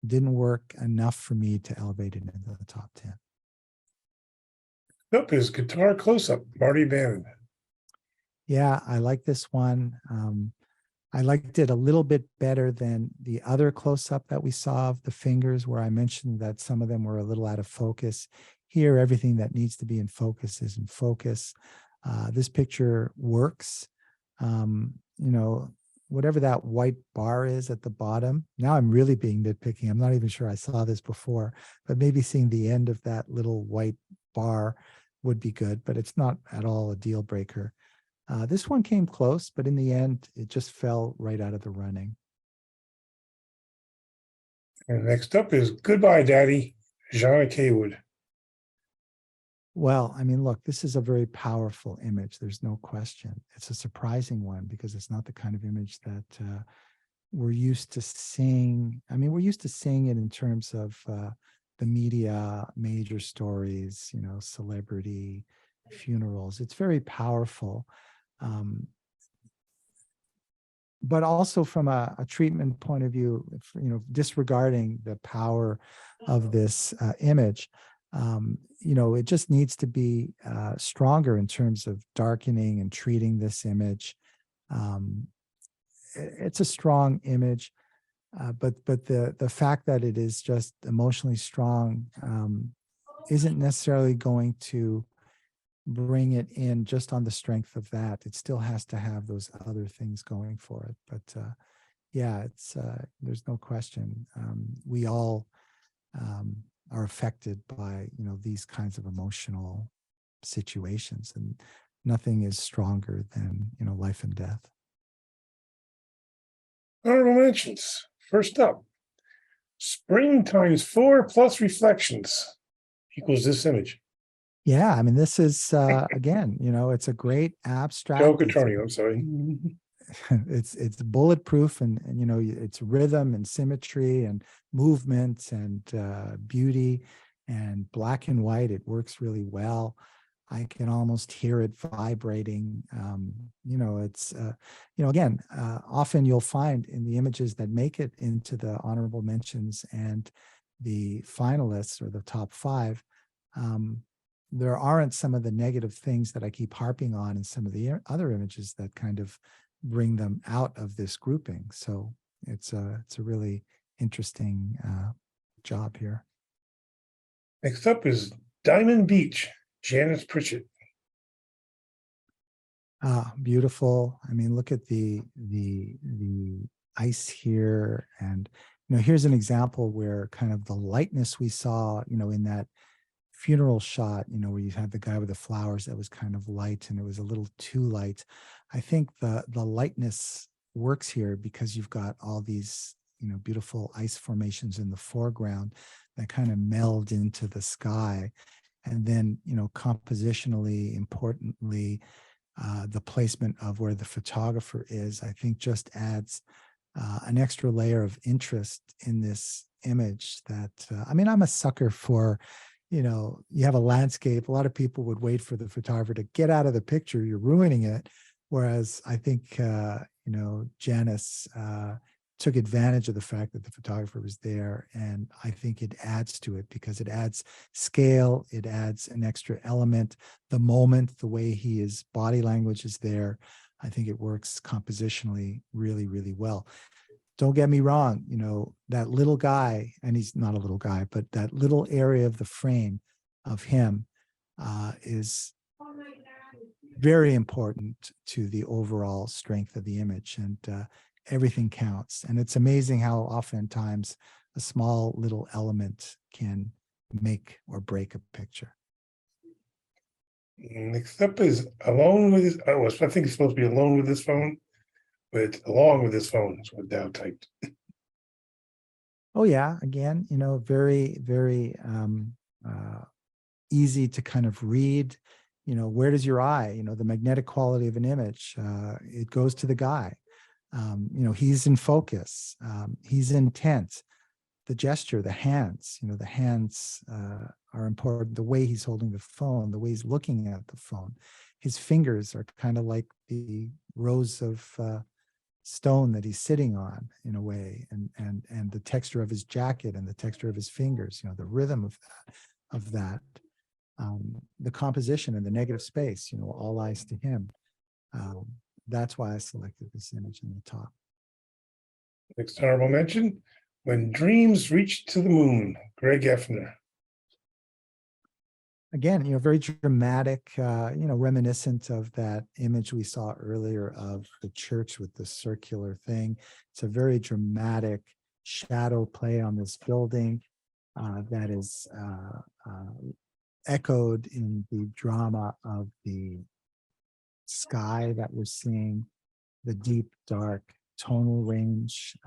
didn't work enough for me to elevate it into the top 10. Up is Guitar Close-Up, Marty Bannon. Yeah, I like this one. I liked it a little bit better than the other close-up that we saw of the fingers, where I mentioned that some of them were a little out of focus. Here, everything that needs to be in focus is in focus. This picture works. You know, whatever that white bar is at the bottom. Now I'm really being nitpicky. I'm not even sure I saw this before, but maybe seeing the end of that little white bar would be good, but it's not at all a deal breaker. This one came close, but in the end, it just fell right out of the running. And next up is Goodbye, Daddy, Jana Kaywood. Well, I mean, look, this is a very powerful image. There's no question. It's a surprising one because it's not the kind of image that we're used to seeing. I mean, we're used to seeing it in terms of the media, major stories, you know, celebrity, funerals. It's very powerful. But also from a treatment point of view, you know, disregarding the power of this image, you know, it just needs to be stronger in terms of darkening and treating this image. It's a strong image, but the fact that it is just emotionally strong isn't necessarily going to bring it in just on the strength of that. It still has to have those other things going for it. But yeah, it's there's no question. We all are affected by, you know, these kinds of emotional situations, and nothing is stronger than, you know, life and death. Honorable mentions. First up, spring times 4 plus reflections equals this image. Yeah, I mean, this is again, it's a great abstract. Joe It's Catronio, I'm sorry. it's bulletproof, and it's rhythm and symmetry and movement and beauty and black and white. It works really well. I can almost hear it vibrating. It's again, often you'll find in the images that make it into the honorable mentions and the finalists or the top 5, there aren't some of the negative things that I keep harping on in some of the other images that kind of bring them out of this grouping. So it's a really interesting job here. Next up is Diamond Beach, Janice Pritchett. Beautiful. I mean, look at the ice here, and here's an example where kind of the lightness we saw, in that funeral shot, where you had the guy with the flowers that was kind of light and it was a little too light. I think the lightness works here because you've got all these, beautiful ice formations in the foreground that kind of meld into the sky. And then, compositionally, importantly, the placement of where the photographer is, I think just adds an extra layer of interest in this image that, I'm a sucker for, you have a landscape. A lot of people would wait for the photographer to get out of the picture. You're ruining it. Whereas I think, Janice took advantage of the fact that the photographer was there. And I think it adds to it because it adds scale. It adds an extra element, the moment, the way his body language is there. I think it works compositionally really, really well. Don't get me wrong, that little guy, and he's not a little guy, but that little area of the frame of him is very important to the overall strength of the image, and everything counts. And it's amazing how oftentimes a small little element can make or break a picture. Next up is Alone with His, I think it's supposed to be Alone with His Phone, but Along with His Phone is what Dow typed. Oh yeah, again, very, very easy to kind of read. Where does your eye, the magnetic quality of an image, it goes to the guy. He's in focus, he's intent. The gesture, the hands, the hands are important. The way he's holding the phone, the way he's looking at the phone. His fingers are kind of like the rows of stone that he's sitting on, in a way, and the texture of his jacket and the texture of his fingers, the rhythm of that, the composition and the negative space, all eyes to him. That's why I selected this image in the top. Next honorable mention, When Dreams Reach to the Moon, Greg Effner. Again, very dramatic, reminiscent of that image we saw earlier of the church with the circular thing. It's a very dramatic shadow play on this building that is echoed in the drama of the sky that we're seeing, the deep, dark tonal range.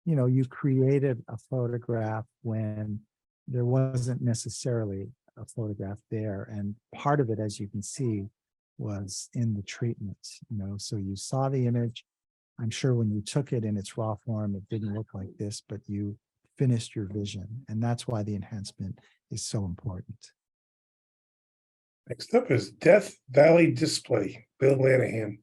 You created a photograph when there wasn't necessarily a photograph there. And part of it, as you can see, was in the treatment, so you saw the image. I'm sure when you took it in its raw form, it didn't look like this, but you finished your vision. And that's why the enhancement is so important. Next up is Death Valley Display, Bill Lanahan.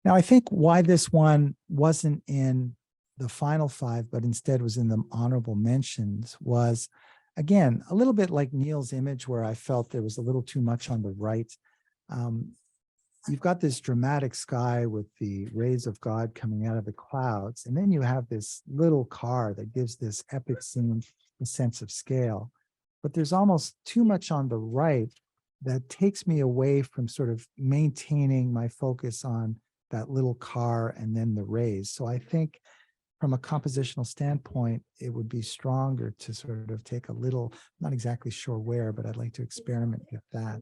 Now, I think why this one wasn't in the final 5, but instead was in the honorable mentions was, again, a little bit like Neil's image, where I felt there was a little too much on the right. You've got this dramatic sky with the rays of God coming out of the clouds, and then you have this little car that gives this epic scene a sense of scale. But there's almost too much on the right that takes me away from sort of maintaining my focus on that little car and then the rays. So I think from a compositional standpoint, it would be stronger to sort of take a little, not exactly sure where, but I'd like to experiment with that.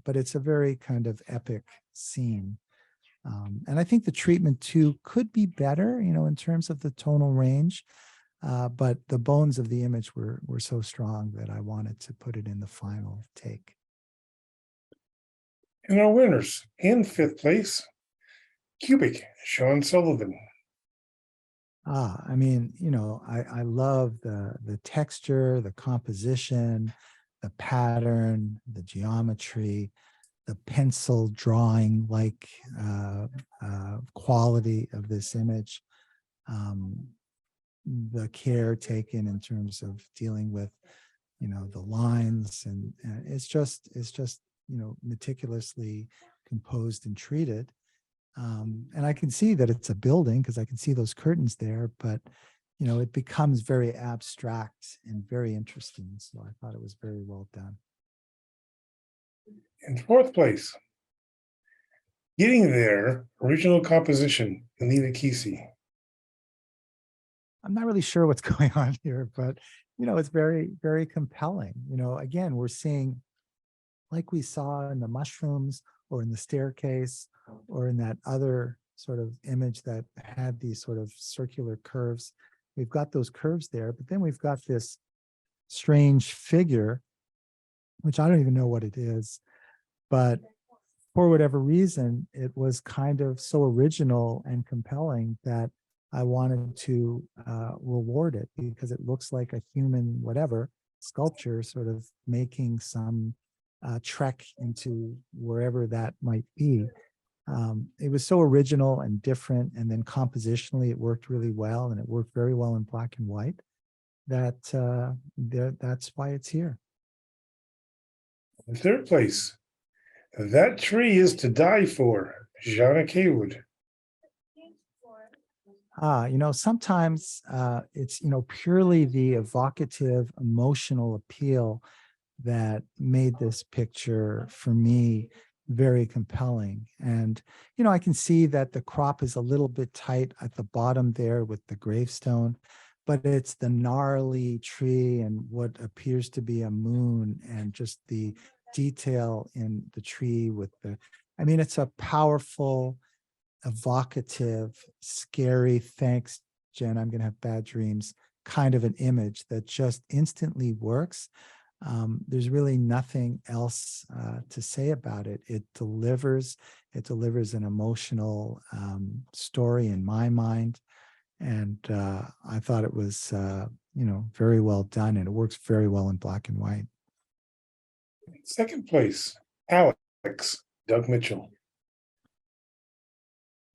But it's a very kind of epic scene. And I think the treatment too could be better, in terms of the tonal range. But the bones of the image were so strong that I wanted to put it in the final take. And our winners in fifth place, Cubic, Sean Sullivan. I mean, I love the texture, the composition, the pattern, the geometry, the pencil drawing like quality of this image, the care taken in terms of dealing with, the lines, and it's just meticulously composed and treated. And I can see that it's a building because I can see those curtains there, but it becomes very abstract and very interesting. So I thought it was very well done. In fourth place, Getting There, original composition, Anita Kesey. I'm not really sure what's going on here, but it's very, very compelling. Again, we're seeing, like we saw in the mushrooms or in the staircase or in that other sort of image that had these sort of circular curves. We've got those curves there, but then we've got this strange figure, which I don't even know what it is, but for whatever reason, it was kind of so original and compelling that I wanted to reward it, because it looks like a human, whatever, sculpture sort of making some trek into wherever that might be. It was so original and different, and then compositionally it worked really well, and it worked very well in black and white. That's why it's here. In third place, That Tree Is to Die For, Jana Kaywood. Sometimes it's, purely the evocative, emotional appeal that made this picture for me very compelling. And, I can see that the crop is a little bit tight at the bottom there with the gravestone, but it's the gnarly tree and what appears to be a moon, and just the detail in the tree with it's a powerful, evocative, scary, thanks, Jen, I'm going to have bad dreams, kind of an image that just instantly works. There's really nothing else to say about it. It delivers an emotional story in my mind. And I thought it was, very well done, and it works very well in black and white. Second place, Alex, Doug Mitchell.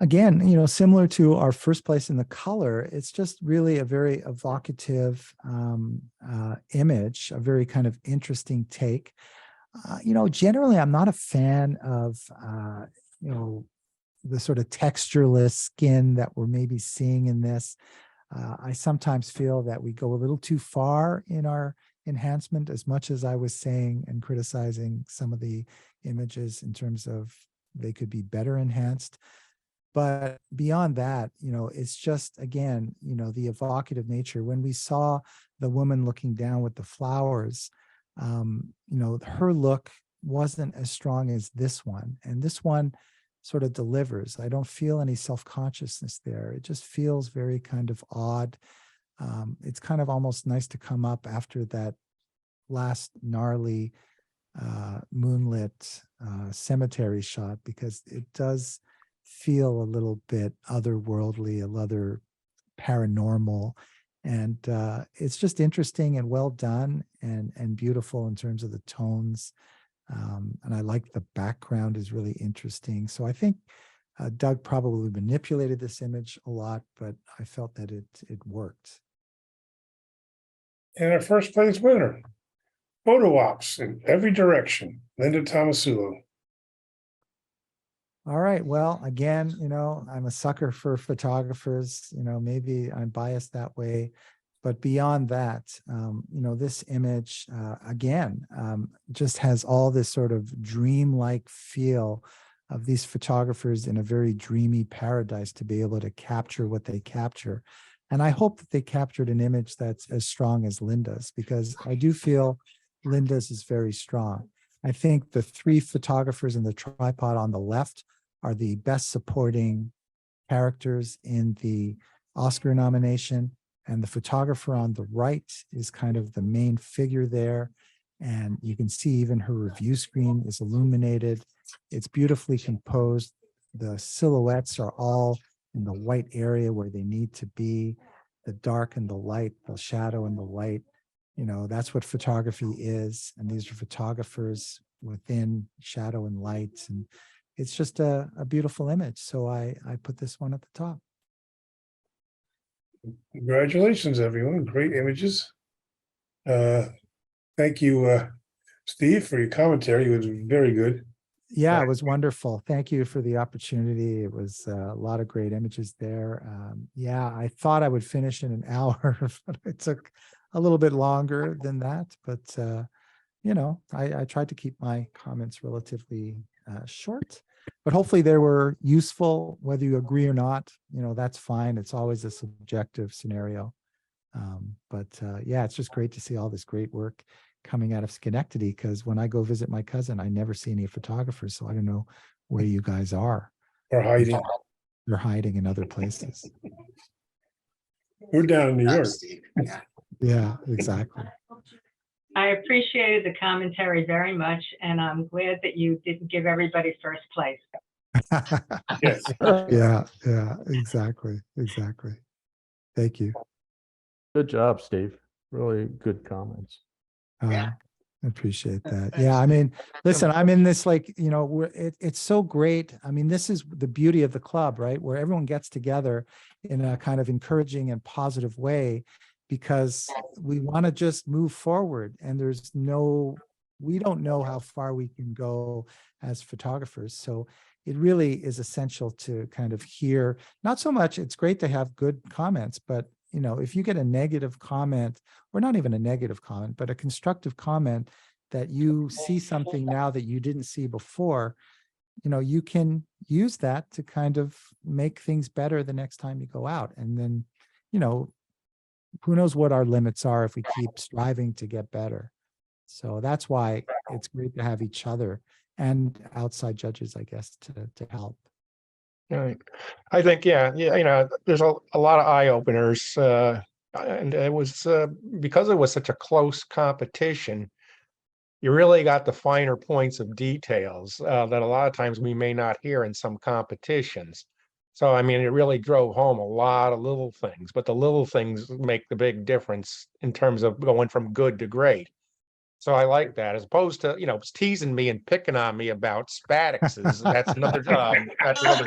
Again, similar to our first place in the color, it's just really a very evocative image, a very kind of interesting take. Generally, I'm not a fan of, the sort of textureless skin that we're maybe seeing in this. I sometimes feel that we go a little too far in our enhancement, as much as I was saying and criticizing some of the images in terms of they could be better enhanced. But beyond that, it's just, again, the evocative nature. When we saw the woman looking down with the flowers, her look wasn't as strong as this one. And this one sort of delivers. I don't feel any self-consciousness there. It just feels very kind of odd. It's kind of almost nice to come up after that last gnarly moonlit cemetery shot, because it does feel a little bit otherworldly, a little paranormal, and it's just interesting and well done, and beautiful in terms of the tones, and I like the background is really interesting. So I think Doug probably manipulated this image a lot, but I felt that it worked. And our first place winner, Photo Ops in Every Direction, Linda Tomasulo. All right. Well, again, I'm a sucker for photographers. Maybe I'm biased that way, but beyond that, this image, again, just has all this sort of dreamlike feel of these photographers in a very dreamy paradise to be able to capture what they capture. And I hope that they captured an image that's as strong as Linda's, because I do feel Linda's is very strong. I think the three photographers in the tripod on the left are the best supporting characters in the Oscar nomination. And the photographer on the right is kind of the main figure there. And you can see even her review screen is illuminated. It's beautifully composed. The silhouettes are all in the white area where they need to be, the dark and the light, the shadow and the light. You know, that's what photography is. And these are photographers within shadow and light. And it's just a beautiful image. So I put this one at the top. Congratulations, everyone. Great images. Thank you, Steve, for your commentary. It was very good. Yeah, it was wonderful. Thank you for the opportunity. It was a lot of great images there. Yeah, I thought I would finish in an hour, but it took a little bit longer than that. But, you know, I tried to keep my comments relatively short, but hopefully they were useful, whether you agree or not. You know, that's fine. It's always a subjective scenario. But yeah, it's just great to see all this great work coming out of Schenectady, because when I go visit my cousin, I never see any photographers. So I don't know where you guys are. Or hiding. They're hiding in other places. We're down in New York. Steve. Yeah. Yeah, exactly. I appreciated the commentary very much, and I'm glad that you didn't give everybody first place. Yes. Yeah, exactly. Thank you. Good job, Steve. Really good comments. Yeah. I appreciate that. Yeah, I mean, listen, I'm in this, like, you know, it's so great. I mean, this is the beauty of the club, right? Where everyone gets together in a kind of encouraging and positive way, because we want to just move forward. And we don't know how far we can go as photographers. So it really is essential to kind of hear, not so much, it's great to have good comments, but you know, if you get a negative comment, or not even a negative comment, but a constructive comment that you see something now that you didn't see before, you know, you can use that to kind of make things better the next time you go out. And then, you know, who knows what our limits are if we keep striving to get better. So that's why it's great to have each other and outside judges, I guess, to help. Right. I think, yeah, you know, there's a lot of eye openers. And it was because it was such a close competition, you really got the finer points of details that a lot of times we may not hear in some competitions. So, I mean, it really drove home a lot of little things, but the little things make the big difference in terms of going from good to great. So I like that, as opposed to, you know, teasing me and picking on me about spadixes. That's another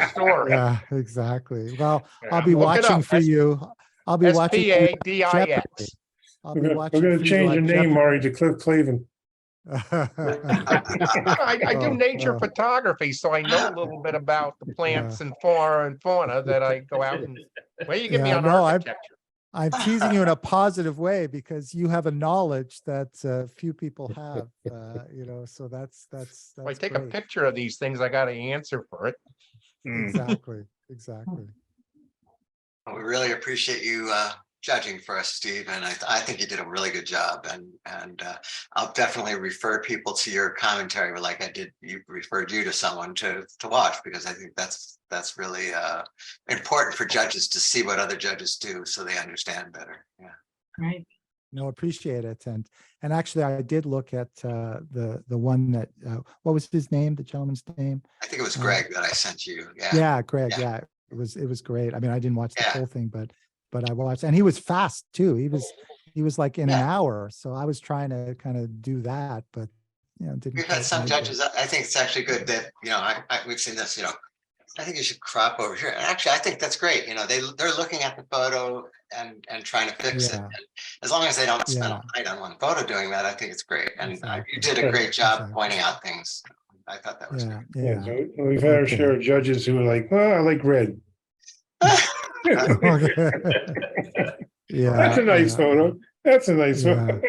story. Yeah, exactly. Well, Yeah, I'll be look it watching up. for you. I'll be watching for you at Jeopardy. SPADIX. I'll We're be gonna watching for you change your on name, Jeopardy. Maury, to Cliff Clavin. I do nature Oh. photography, so I know a little bit about the plants and flora and fauna that I go out and, well, you get me Yeah, on no, architecture. I'm teasing you in a positive way because you have a knowledge that few people have, you know, so that's If I take great. a picture of these things, I got to answer for it. Exactly. Well, we really appreciate you judging for us, Steve, and I think you did a really good job. And I'll definitely refer people to your commentary, but like I did, you referred you to someone to watch, because I think that's really important for judges to see what other judges do, so they understand better. Yeah. Right. No, appreciate it. And actually, I did look at the one that what was his name? The gentleman's name? I think it was Greg that I sent you. Yeah. Yeah, Greg. Yeah. Yeah, it was great. I mean, I didn't watch the Yeah. whole thing, but I watched, and he was fast too. He was like in an Yeah. hour. So I was trying to kind of do that, but you know, didn't. We've had quite some make it. judges. I think it's actually good that, you know, we've seen this, you know, I think you should crop over here. And actually, I think that's great. You know, they're looking at the photo and trying to fix it. Yeah. And as long as they don't spend Yeah. all night on one photo doing that, I think it's great. And Exactly. you did a great job Exactly. pointing out things. I thought that was Yeah, Yeah, yeah. so we've had our Okay. share of judges who are like, well, I like red. Okay. Yeah. That's a nice photo. That's a nice Yeah. photo.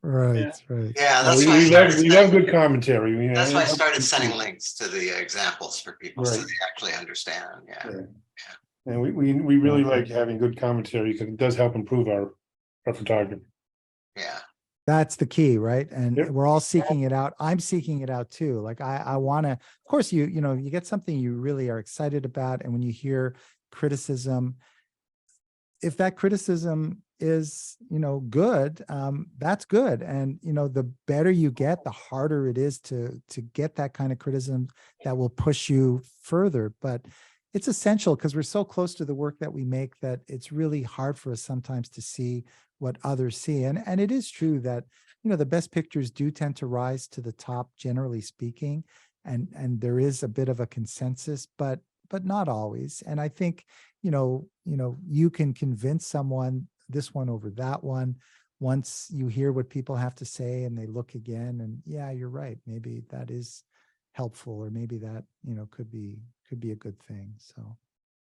Right. Yeah, No, that's we, why I we started love sending, good commentary. We- that's why I started sending links to the examples for people so Right. they actually understand. Yeah. Yeah. And we really like having good commentary because it does help improve our photography. Yeah. That's the key, right? And Yep. we're all seeking it out. I'm seeking it out too. Like I want to, of course, you know, you get something you really are excited about. And when you hear criticism, if that criticism is, you know, good, that's good. And, you know, the better you get, the harder it is to get that kind of criticism that will push you further. But it's essential because we're so close to the work that we make that it's really hard for us sometimes to see what others see. And it is true that, you know, the best pictures do tend to rise to the top, generally speaking. And there is a bit of a consensus, but not always. And I think, you can convince someone this one over that one once you hear what people have to say and they look again and yeah, you're right. Maybe that is helpful, or maybe that, could be a good thing. So.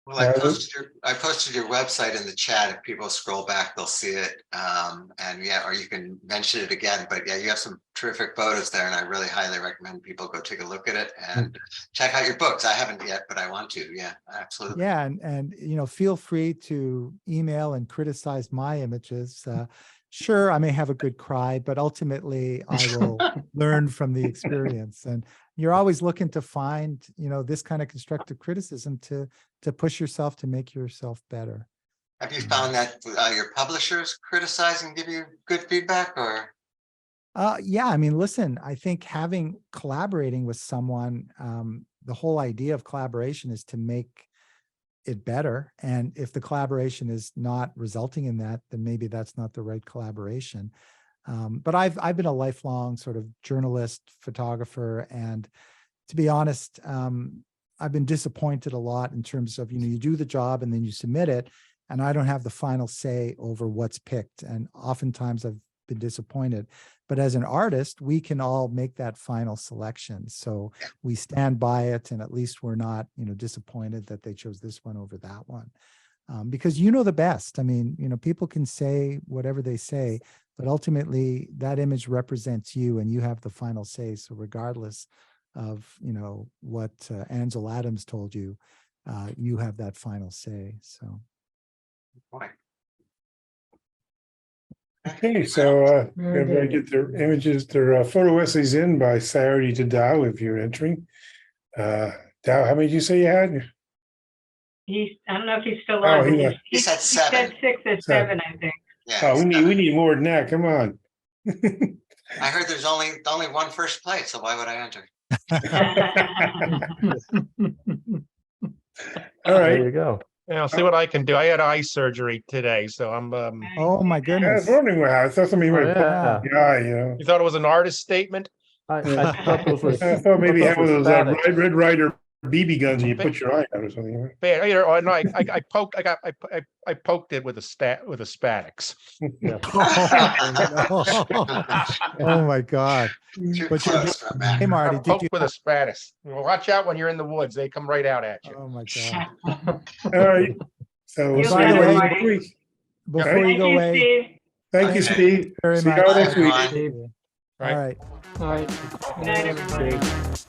Well, I posted your website in the chat. If people scroll back, they'll see it. And yeah, or you can mention it again. But yeah, you have some terrific photos there, and I really highly recommend people go take a look at it and check out your books. I haven't yet, but I want to. Yeah, absolutely. Yeah, and feel free to email and criticize my images. Sure, I may have a good cry, but ultimately I will learn from the experience. And you're always looking to find, this kind of constructive criticism to push yourself to make yourself better. Have you found that your publishers criticize and give you good feedback, or? Yeah, I mean, listen, I think collaborating with someone, the whole idea of collaboration is to make it better. And if the collaboration is not resulting in that, then maybe that's not the right collaboration. But I've been a lifelong sort of journalist, photographer, and to be honest, I've been disappointed a lot in terms of, you do the job and then you submit it, and I don't have the final say over what's picked. And oftentimes I've been disappointed. But as an artist, we can all make that final selection. So we stand by it, and at least we're not, disappointed that they chose this one over that one. Because you know the best. I mean, people can say whatever they say, but ultimately that image represents you and you have the final say. So regardless of, what Ansel Adams told you, you have that final say. So. Boy. Okay, so everybody get their images, their photo essays in by Saturday to Dow if you're entering. Dow, how many did you say you had? I don't know if he's still Oh, on. he but left. He said He said 7. 6 or 7, I think. Yeah, Oh, we seven. need more than that. Come on. I heard there's only one first place, so why would I enter? All There right. you go. Yeah, I'll see what I can do. I had eye surgery today, so I'm, Oh my I goodness. was wondering why. I thought somebody Oh, might put yeah. the eye, you thought it was an artist statement? I thought those were. I thought maybe you I had thought one those of were those static. Red Ryder BB guns and you put your eye out or something. Oh, no, I poked. I poked it with a Spadix. Yeah. Oh my God. Too But you're close from that. Hey, Marty, I'm did you? poked with a Spadix. Well, watch out when you're in the woods; they come right out at you. Oh my God. All right. So we'll Feel see By the you better, way, next Marty. week. Before Right. you Thank go you, away, Steve. Thank you, Okay. Steve. very See you much. all Bye, next week. everyone. All right. Good night, everybody. Dave.